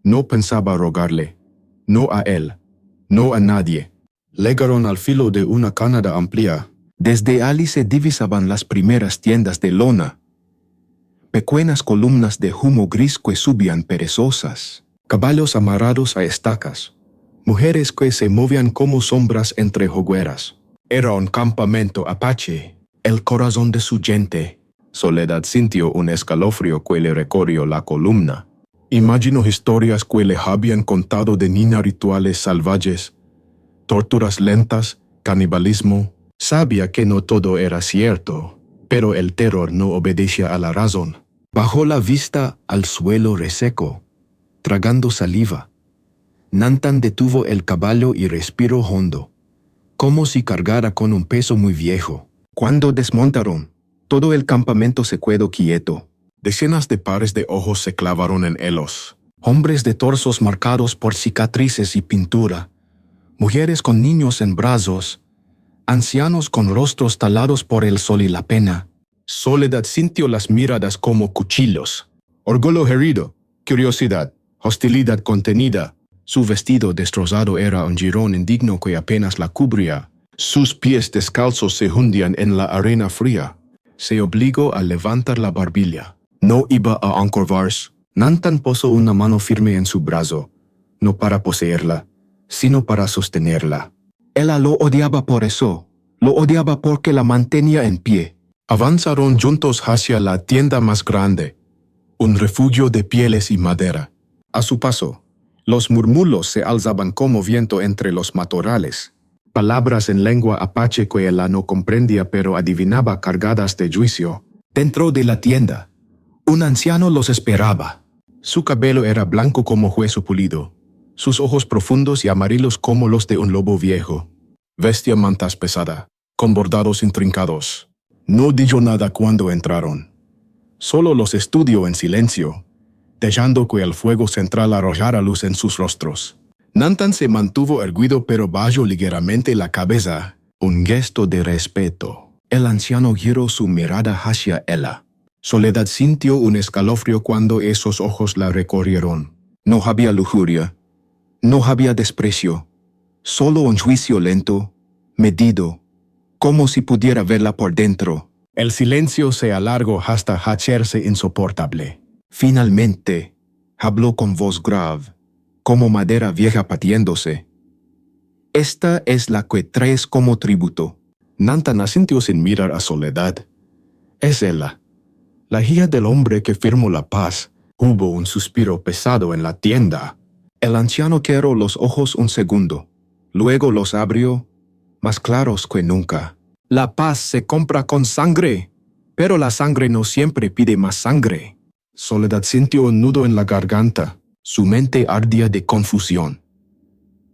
No pensaba rogarle, no a él, no a nadie. Llegaron al filo de una cañada amplia. Desde allí se divisaban las primeras tiendas de lona. Pequeñas columnas de humo gris que subían perezosas. Caballos amarrados a estacas. Mujeres que se movían como sombras entre hogueras. Era un campamento apache, el corazón de su gente. Soledad sintió un escalofrío que le recorrió la columna. Imaginó historias que le habían contado de niñas, rituales salvajes, torturas lentas, canibalismo. Sabía que no todo era cierto, pero el terror no obedecía a la razón. Bajó la vista al suelo reseco, tragando saliva. Nantan detuvo el caballo y respiró hondo, como si cargara con un peso muy viejo. Cuando desmontaron, todo el campamento se quedó quieto. Decenas de pares de ojos se clavaron en ellos. Hombres de torsos marcados por cicatrices y pintura. Mujeres con niños en brazos. Ancianos con rostros talados por el sol y la pena. Soledad sintió las miradas como cuchillos. Orgullo herido, curiosidad, hostilidad contenida. Su vestido destrozado era un jirón indigno que apenas la cubría. Sus pies descalzos se hundían en la arena fría. Se obligó a levantar la barbilla. No iba a encorvarse. Nantan posó una mano firme en su brazo, no para poseerla, sino para sostenerla. Ella lo odiaba por eso. Lo odiaba porque la mantenía en pie. Avanzaron juntos hacia la tienda más grande, un refugio de pieles y madera. A su paso, los murmullos se alzaban como viento entre los matorrales. Palabras en lengua apache que ella no comprendía pero adivinaba cargadas de juicio. Dentro de la tienda, un anciano los esperaba. Su cabello era blanco como hueso pulido, sus ojos profundos y amarillos como los de un lobo viejo. Vestía mantas pesada, con bordados intrincados. No dijo nada cuando entraron. Solo los estudió en silencio, dejando que el fuego central arrojara luz en sus rostros. Nantan se mantuvo erguido pero bajó ligeramente la cabeza, un gesto de respeto. El anciano giró su mirada hacia ella. Soledad sintió un escalofrío cuando esos ojos la recorrieron. No había lujuria, no había desprecio, solo un juicio lento, medido, como si pudiera verla por dentro. El silencio se alargó hasta hacerse insoportable. Finalmente, habló con voz grave, como madera vieja patiéndose. Esta es la que traes como tributo. Nantan asintió sin mirar a Soledad. Es ella, la hija del hombre que firmó la paz. Hubo un suspiro pesado en la tienda. El anciano cerró los ojos un segundo. Luego los abrió, más claros que nunca. La paz se compra con sangre, pero la sangre no siempre pide más sangre. Soledad sintió un nudo en la garganta. Su mente ardía de confusión.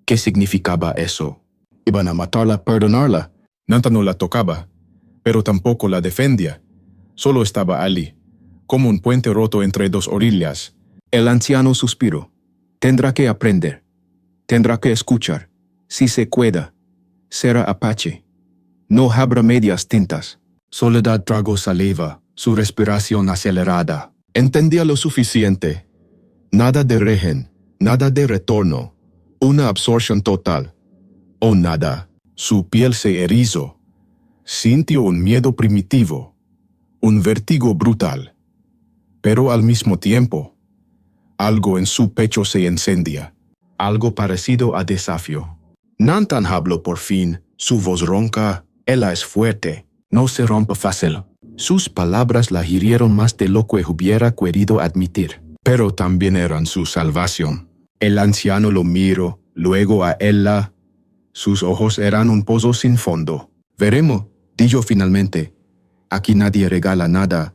¿Qué significaba eso? ¿Iban a matarla, perdonarla? Nantan no la tocaba, pero tampoco la defendía. Solo estaba allí, como un puente roto entre dos orillas. El anciano suspiró. Tendrá que aprender. Tendrá que escuchar. Si se queda, será apache. No habrá medias tintas. Soledad tragó saliva, su respiración acelerada. Entendía lo suficiente. Nada de regen, nada de retorno. Una absorción total. O nada. Su piel se erizó. Sintió un miedo primitivo. Un vértigo brutal. Pero al mismo tiempo, algo en su pecho se encendía. Algo parecido a desafío. Nantan habló por fin, su voz ronca. Ella es fuerte, no se rompe fácil. Sus palabras la hirieron más de lo que hubiera querido admitir, pero también eran su salvación. El anciano lo miró, luego a ella. Sus ojos eran un pozo sin fondo. Veremos, dijo finalmente. Aquí nadie regala nada,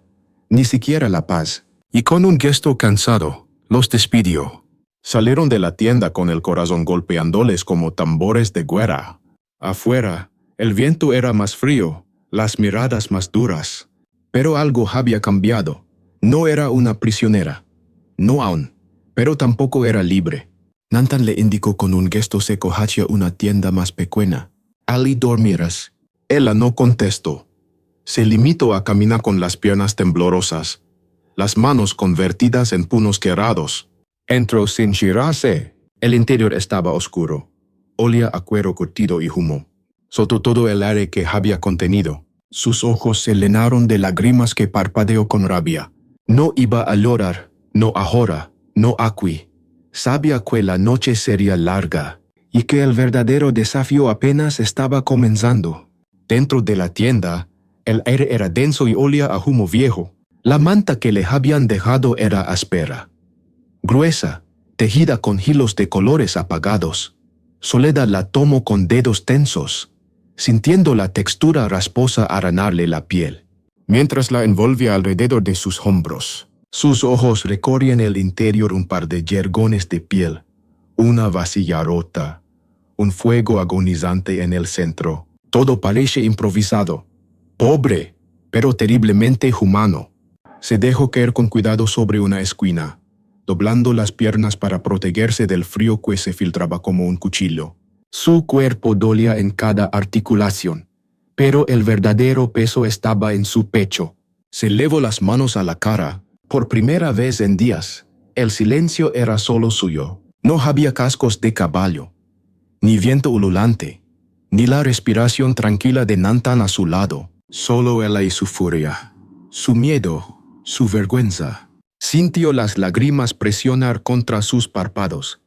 ni siquiera la paz. Y con un gesto cansado, los despidió. Salieron de la tienda con el corazón golpeándoles como tambores de guerra. Afuera, el viento era más frío, las miradas más duras. Pero algo había cambiado. No era una prisionera. No aún. Pero tampoco era libre. Nantan le indicó con un gesto seco hacia una tienda más pequeña. «Ali dormirás». Ella no contestó. Se limitó a caminar con las piernas temblorosas, las manos convertidas en puños quebrados. Entró sin girarse. El interior estaba oscuro. Olía a cuero curtido y humo. Soltó todo el aire que había contenido. Sus ojos se llenaron de lágrimas que parpadeó con rabia. No iba a llorar, no ahora, no aquí. Sabía que la noche sería larga y que el verdadero desafío apenas estaba comenzando. Dentro de la tienda, el aire era denso y olía a humo viejo. La manta que le habían dejado era áspera, gruesa, tejida con hilos de colores apagados. Soledad la tomó con dedos tensos, sintiendo la textura rasposa arañarle la piel, mientras la envolvía alrededor de sus hombros. Sus ojos recorrían el interior un par de yergones de piel, una vasilla rota, un fuego agonizante en el centro. Todo parece improvisado, pobre, pero terriblemente humano. Se dejó caer con cuidado sobre una esquina, doblando las piernas para protegerse del frío que se filtraba como un cuchillo. Su cuerpo dolía en cada articulación, pero el verdadero peso estaba en su pecho. Se llevó las manos a la cara. Por primera vez en días, el silencio era solo suyo. No había cascos de caballo, ni viento ululante, ni la respiración tranquila de Nantan a su lado. Solo él y su furia, su miedo, su vergüenza. Sintió las lágrimas presionar contra sus párpados,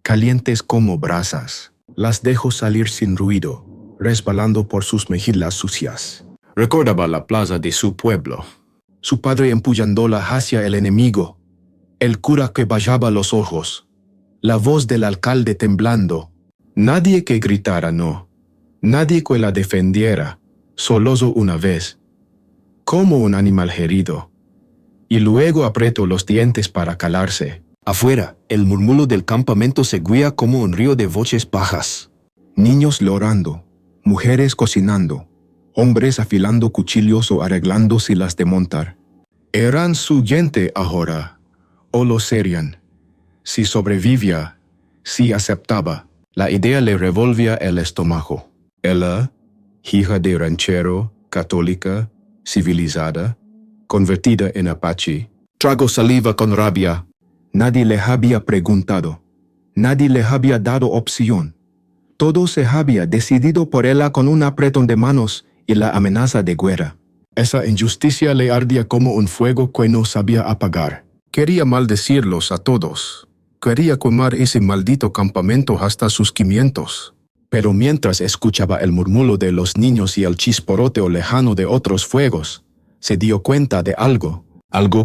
calientes como brasas. Las dejó salir sin ruido, resbalando por sus mejillas sucias. Recordaba la plaza de su pueblo, su padre empullándola hacia el enemigo, el cura que bajaba los ojos, la voz del alcalde temblando. Nadie que gritara no, nadie que la defendiera, solozó una vez, como un animal herido, y luego apretó los dientes para calarse. Afuera, el murmullo del campamento seguía como un río de voces bajas. Niños llorando, mujeres cocinando, hombres afilando cuchillos o arreglándose las de montar. Eran su gente ahora, o lo serían. Si sobrevivía, si aceptaba, la idea le revolvía el estómago. Ella, hija de ranchero, católica, civilizada, convertida en apache, tragó saliva con rabia. Nadie le había preguntado, nadie le había dado opción. Todo se había decidido por ella con un apretón de manos y la amenaza de guerra. Esa injusticia le ardía como un fuego que no sabía apagar. Quería maldecirlos a todos. Quería quemar ese maldito campamento hasta sus cimientos. Pero mientras escuchaba el murmullo de los niños y el chisporroteo lejano de otros fuegos, se dio cuenta de algo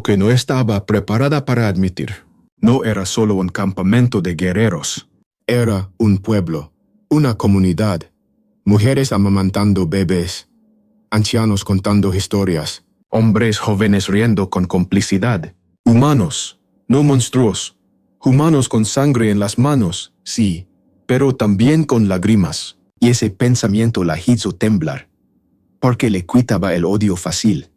que no estaba preparada para admitir. No era solo un campamento de guerreros. Era un pueblo, una comunidad, mujeres amamantando bebés, ancianos contando historias, hombres jóvenes riendo con complicidad. Humanos, no monstruos. Humanos con sangre en las manos, sí, pero también con lágrimas. Y ese pensamiento la hizo temblar, porque le quitaba el odio fácil,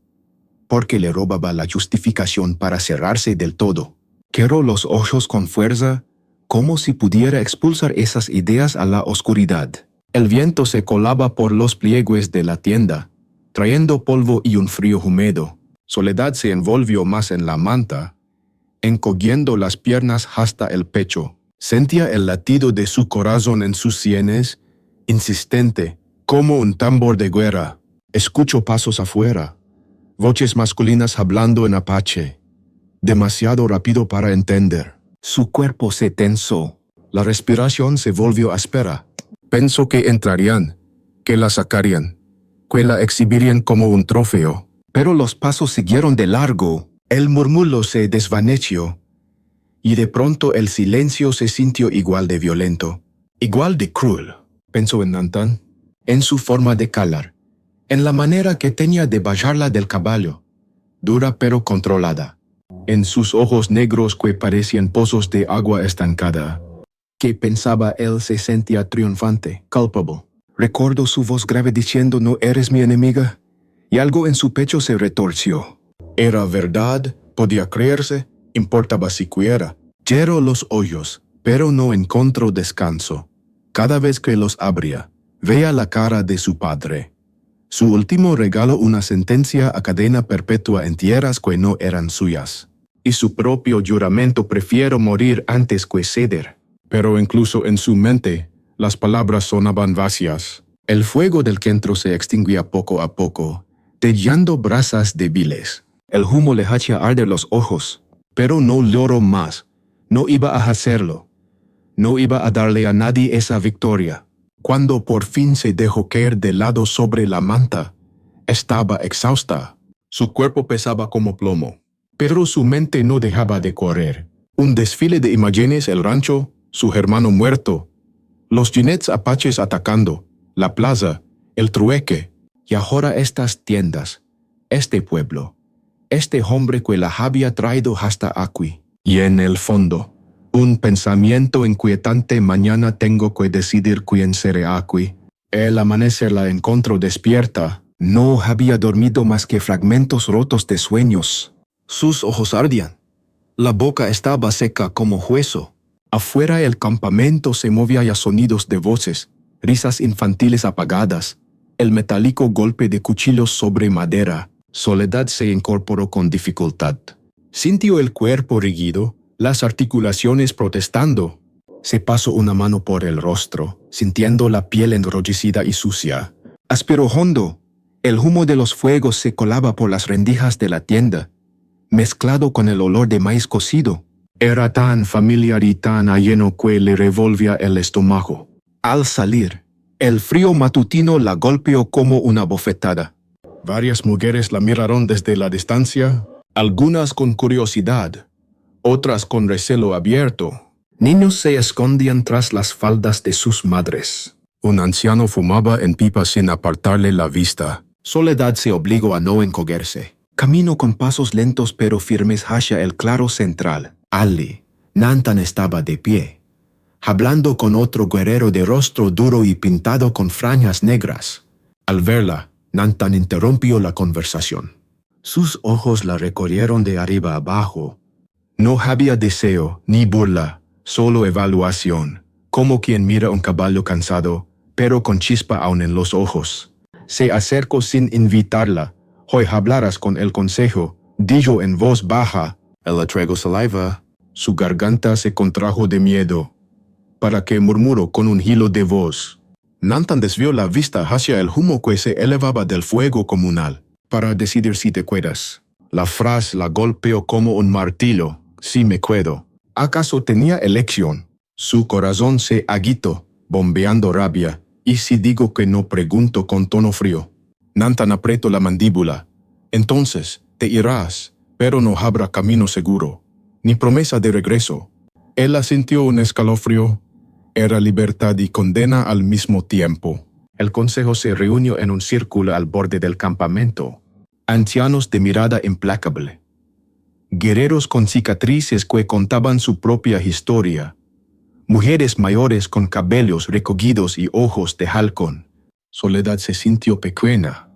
porque le robaba la justificación para cerrarse del todo. Cerró los ojos con fuerza, como si pudiera expulsar esas ideas a la oscuridad. El viento se colaba por los pliegues de la tienda, trayendo polvo y un frío húmedo. Soledad se envolvió más en la manta, encogiendo las piernas hasta el pecho. Sentía el latido de su corazón en sus sienes, insistente, como un tambor de guerra. Escuchó pasos afuera, voces masculinas hablando en apache. Demasiado rápido para entender. Su cuerpo se tensó. La respiración se volvió áspera. Pensó que entrarían, que la sacarían, que la exhibirían como un trofeo. Pero los pasos siguieron de largo. El murmullo se desvaneció. Y de pronto el silencio se sintió igual de violento, igual de cruel, pensó en Nantan, en su forma de calar, en la manera que tenía de bajarla del caballo, dura pero controlada, en sus ojos negros que parecían pozos de agua estancada. Que pensaba él se sentía triunfante, culpable. Recordó su voz grave diciendo «No eres mi enemiga», y algo en su pecho se retorció. Era verdad, Podía creerse, importaba siquiera. Cerró los ojos, pero no encontró descanso. Cada vez que los abría, veía la cara de su padre. Su último regalo, una sentencia a cadena perpetua en tierras que no eran suyas. Y su propio juramento: prefiero morir antes que ceder. Pero incluso en su mente, las palabras sonaban vacías. El fuego del centro se extinguía poco a poco, dejando brasas débiles. El humo le hacía arder los ojos, pero no lloró más. No iba a hacerlo. No iba a darle a nadie esa victoria. Cuando por fin se dejó caer de lado sobre la manta, estaba exhausta. Su cuerpo pesaba como plomo, pero su mente no dejaba de correr. Un desfile de imágenes: el rancho, su hermano muerto, los jinets apaches atacando, la plaza, el trueque. Y ahora estas tiendas, este pueblo, este hombre que la había traído hasta aquí. Y en el fondo, un pensamiento inquietante: mañana tengo que decidir quién será aquí. el amanecer la encontró despierta. No había dormido más que fragmentos rotos de sueños. Sus ojos ardían. La boca estaba seca como hueso. Afuera del campamento se movía ya sonidos de voces, risas infantiles apagadas, el metálico golpe de cuchillos sobre madera. Soledad se incorporó con dificultad. Sintió el cuerpo rígido, las articulaciones protestando. Se pasó una mano por el rostro, sintiendo la piel enrojecida y sucia. Aspiró hondo. El humo de los fuegos se colaba por las rendijas de la tienda, mezclado con el olor de maíz cocido. Era tan familiar y tan ajeno que le revolvía el estómago. Al salir, el frío matutino la golpeó como una bofetada. Varias mujeres la miraron desde la distancia, algunas con curiosidad, otras con recelo abierto. Niños se escondían tras las faldas de sus madres. Un anciano fumaba en pipa sin apartarle la vista. Soledad se obligó a no encogerse. Caminó con pasos lentos pero firmes hacia el claro central. Ali, Nantan estaba de pie, hablando con otro guerrero de rostro duro y pintado con franjas negras. Al verla, Nantan interrumpió la conversación. Sus ojos la recorrieron de arriba abajo. No había deseo ni burla, solo evaluación, como quien mira un caballo cansado, pero con chispa aún en los ojos. Se acercó sin invitarla. «Hoy hablarás con el consejo», dijo en voz baja. «Le traigo saliva». Su garganta se contrajo de miedo. ¿Para qué?, murmuró con un hilo de voz. Nantan desvió la vista hacia el humo que se elevaba del fuego comunal. «Para decidir si te quedas». La frase la golpeó como un martillo. «Sí me quedo». ¿Acaso tenía elección? Su corazón se agitó, bombeando rabia. ¿Y si digo que no?, preguntó con tono frío. Nantan apretó la mandíbula. «Entonces, te irás, pero no habrá camino seguro, ni promesa de regreso». Ella sintió un escalofrío. Era libertad y condena al mismo tiempo. El consejo se reunió en un círculo al borde del campamento. Ancianos de mirada implacable. Guerreros con cicatrices que contaban su propia historia. Mujeres mayores con cabellos recogidos y ojos de halcón. Soledad se sintió pequeña,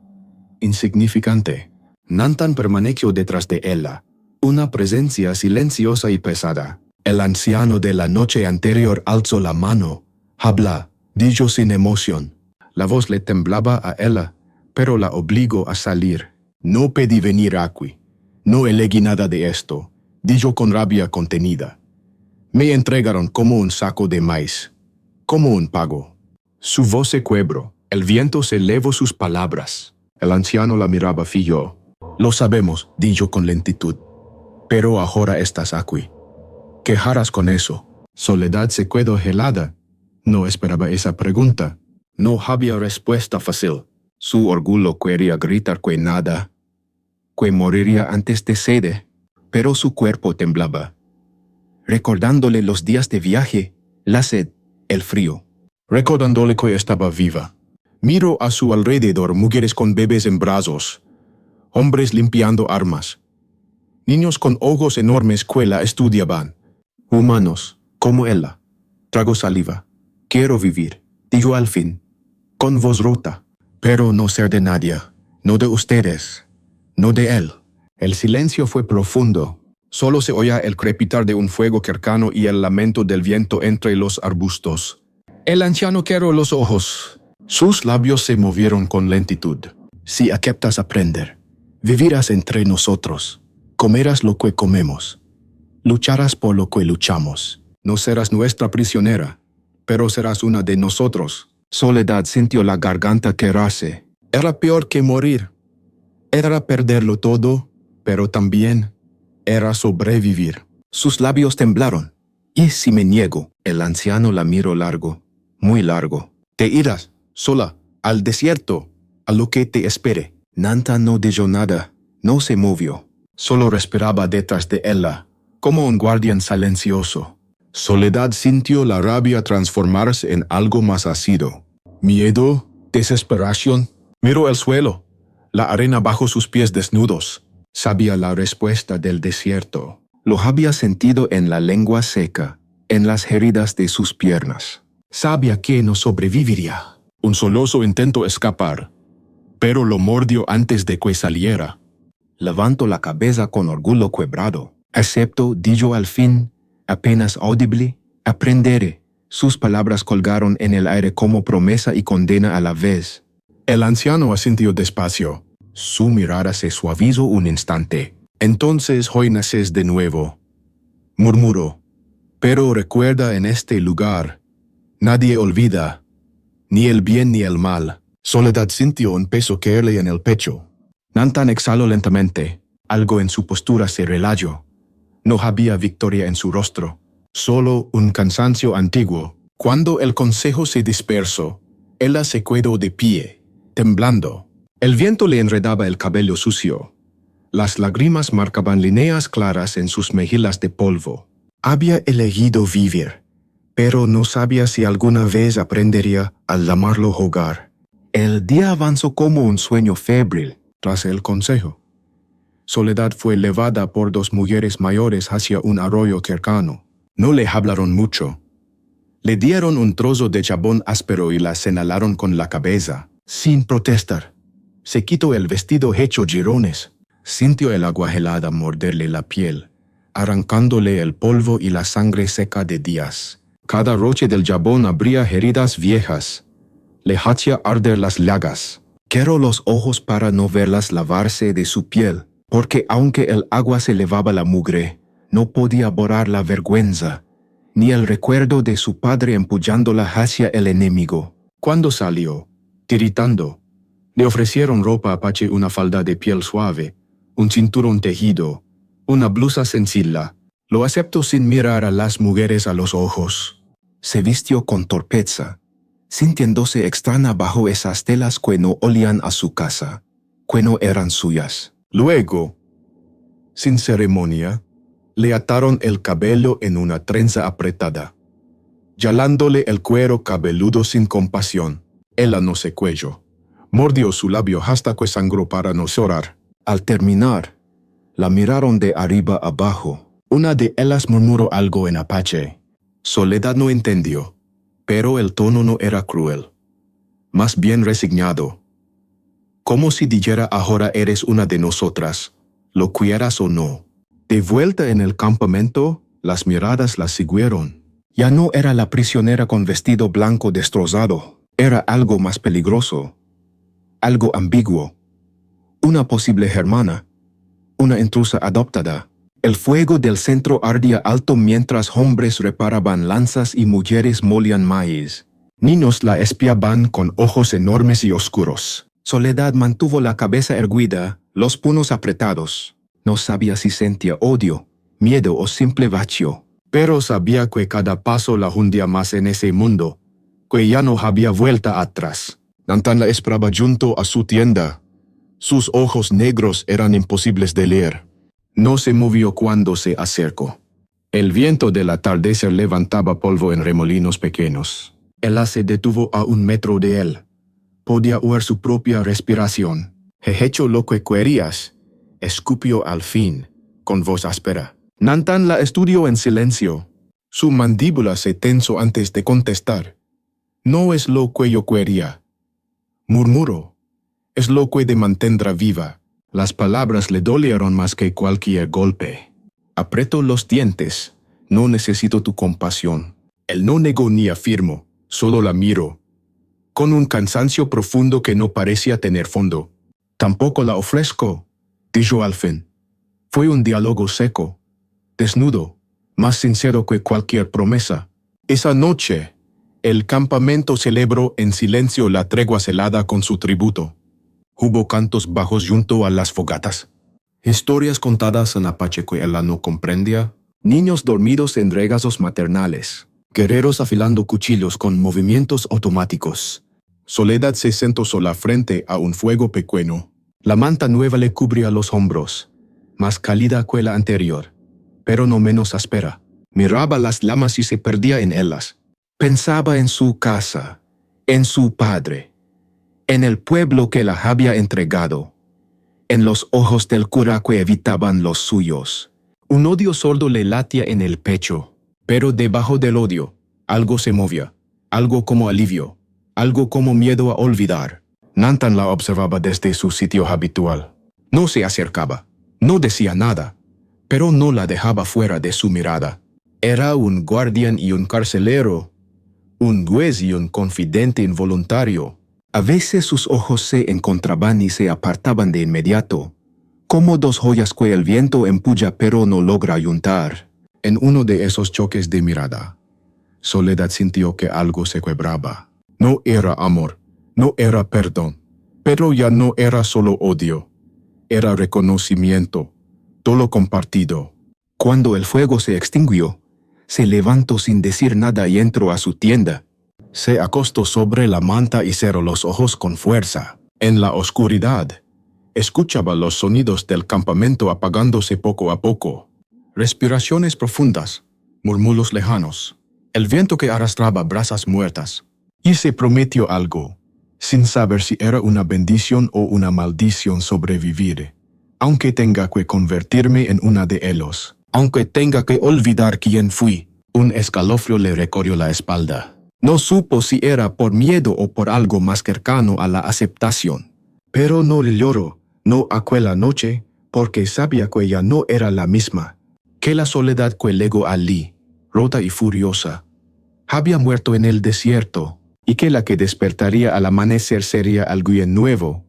insignificante. Nantan permaneció detrás de ella, una presencia silenciosa y pesada. El anciano de la noche anterior alzó la mano. «Habla», dijo sin emoción. La voz le temblaba a ella, pero la obligó a salir. «No pedí venir aquí. No elegí nada de esto», dijo con rabia contenida. «Me entregaron como un saco de maíz, como un pago». Su voz se quebró. El viento se elevó sus palabras. El anciano la miraba fijo. «Lo sabemos», dijo con lentitud. «Pero ahora estás aquí. ¿Qué harás con eso?» Soledad se quedó helada. No esperaba esa pregunta. No había respuesta fácil. Su orgullo quería gritar que nada, que moriría antes de ceder, pero su cuerpo temblaba, recordándole los días de viaje, la sed, el frío. Recordándole que estaba viva. Miró a su alrededor mujeres con bebés en brazos, hombres limpiando armas, niños con ojos enormes que la estudiaban. Humanos, como ella. Trago saliva. «Quiero vivir», dijo al fin, con voz rota. «Pero no ser de nadie, no de ustedes, no de él». El silencio fue profundo. Solo se oía el crepitar de un fuego cercano y el lamento del viento entre los arbustos. El anciano cerró los ojos. Sus labios se movieron con lentitud. Si aceptas aprender, vivirás entre nosotros. Comerás lo que comemos. Lucharás por lo que luchamos. No serás nuestra prisionera, pero serás una de nosotros. Soledad sintió la garganta quebrarse. Era peor que morir. Era perderlo todo, pero también era sobrevivir. Sus labios temblaron. ¿Y si me niego? El anciano la miró largo, muy largo. Te irás, sola, al desierto, a lo que te espere. Nanta no dijo nada, no se movió. Solo respiraba detrás de ella, como un guardián silencioso. Soledad sintió la rabia transformarse en algo más ácido. Miedo, desesperación. Miró el suelo, la arena bajo sus pies desnudos. Sabía la respuesta del desierto. Lo había sentido en la lengua seca, en las heridas de sus piernas. Sabía que no sobreviviría. Un soloso intentó escapar, pero lo mordió antes de que saliera. Levantó la cabeza con orgullo quebrado. Acepto, dijo al fin, apenas audible, aprenderé. Sus palabras colgaron en el aire como promesa y condena a la vez. El anciano asintió despacio. Su mirada se suavizó un instante. Entonces hoy naces de nuevo, murmuró. Pero recuerda, en este lugar, nadie olvida, ni el bien ni el mal. Soledad sintió un peso caerle en el pecho. Nantan exhaló lentamente. Algo en su postura se relajó. No había victoria en su rostro, solo un cansancio antiguo. Cuando el consejo se dispersó, ella se quedó de pie, temblando. El viento le enredaba el cabello sucio. Las lágrimas marcaban líneas claras en sus mejillas de polvo. Había elegido vivir, pero no sabía si alguna vez aprendería a llamarlo hogar. El día avanzó como un sueño febril. Tras el consejo, Soledad fue llevada por dos mujeres mayores hacia un arroyo cercano. No le hablaron mucho. Le dieron un trozo de jabón áspero y la señalaron con la cabeza. Sin protestar, se quitó el vestido hecho jirones. Sintió el agua helada morderle la piel, arrancándole el polvo y la sangre seca de días. Cada roche del jabón abría heridas viejas. Le hacía arder las llagas. Cerró los ojos para no verlas lavarse de su piel, porque aunque el agua se levaba la mugre, no podía borrar la vergüenza, ni el recuerdo de su padre empujándola hacia el enemigo. Cuando salió, tiritando, le ofrecieron ropa apache, una falda de piel suave, un cinturón tejido, una blusa sencilla. Lo aceptó sin mirar a las mujeres a los ojos. Se vistió con torpeza, sintiéndose extraña bajo esas telas que no olían a su casa, que no eran suyas. Luego, sin ceremonia, le ataron el cabello en una trenza apretada, jalándole el cuero cabeludo sin compasión. Ella no se cuello. Mordió su labio hasta que sangró para no llorar. Al terminar, la miraron de arriba abajo. Una de ellas murmuró algo en apache. Soledad no entendió, pero el tono no era cruel, más bien resignado. Como si dijera: ahora eres una de nosotras, lo quieras o no. De vuelta en el campamento, las miradas la siguieron. Ya no era la prisionera con vestido blanco destrozado, era algo más peligroso, algo ambiguo, una posible hermana, una intrusa adoptada. El fuego del centro ardía alto mientras hombres reparaban lanzas y mujeres molían maíz. Niños la espiaban con ojos enormes y oscuros. Soledad mantuvo la cabeza erguida, los puños apretados. No sabía si sentía odio, miedo o simple vacío, pero sabía que cada paso la hundía más en ese mundo, que ya no había vuelta atrás. Nantan la esperaba junto a su tienda. Sus ojos negros eran imposibles de leer. No se movió cuando se acercó. El viento del atardecer levantaba polvo en remolinos pequeños. Ella se detuvo a 1 metro de él. Podía oír su propia respiración. «He hecho lo que querías», escupió al fin, con voz áspera. Nantan la estudió en silencio. Su mandíbula se tensó antes de contestar. «No es lo que yo quería», murmuró. «Es lo que te mantendrá viva». Las palabras le dolieron más que cualquier golpe. Apretó los dientes. No necesito tu compasión. Él no negó ni afirmó, solo la miró, con un cansancio profundo que no parecía tener fondo. Tampoco la ofrezco, dijo al fin. Fue un diálogo seco, desnudo, más sincero que cualquier promesa. Esa noche, el campamento celebró en silencio la tregua celada con su tributo. Hubo cantos bajos junto a las fogatas, historias contadas en apache que ella no comprendía, niños dormidos en regazos maternales, guerreros afilando cuchillos con movimientos automáticos. Soledad se sentó sola frente a un fuego pequeño. La manta nueva le cubría los hombros, más cálida que la anterior, pero no menos áspera. Miraba las llamas y se perdía en ellas. Pensaba en su casa, en su padre, en el pueblo que la había entregado, en los ojos del cura que evitaban los suyos. Un odio sordo le latía en el pecho, pero debajo del odio, algo se movía, algo como alivio, algo como miedo a olvidar. Nantan la observaba desde su sitio habitual. No se acercaba, no decía nada, pero no la dejaba fuera de su mirada. Era un guardián y un carcelero, un juez y un confidente involuntario. A veces sus ojos se encontraban y se apartaban de inmediato, como dos joyas que el viento empuja pero no logra ayuntar. En uno de esos choques de mirada, Soledad sintió que algo se quebraba. No era amor, no era perdón, pero ya no era solo odio. Era reconocimiento, todo lo compartido. Cuando el fuego se extinguió, se levantó sin decir nada y entró a su tienda. Se acostó sobre la manta y cerró los ojos con fuerza. En la oscuridad, escuchaba los sonidos del campamento apagándose poco a poco. Respiraciones profundas, murmullos lejanos, el viento que arrastraba brasas muertas. Y se prometió algo, sin saber si era una bendición o una maldición sobrevivir. Aunque tenga que convertirme en una de ellos, aunque tenga que olvidar quién fui. Un escalofrío le recorrió la espalda. No supo si era por miedo o por algo más cercano a la aceptación. Pero no le lloró, no aquella noche, porque sabía que ella no era la misma. Que la soledad que legó allí, rota y furiosa, había muerto en el desierto, y que la que despertaría al amanecer sería alguien nuevo,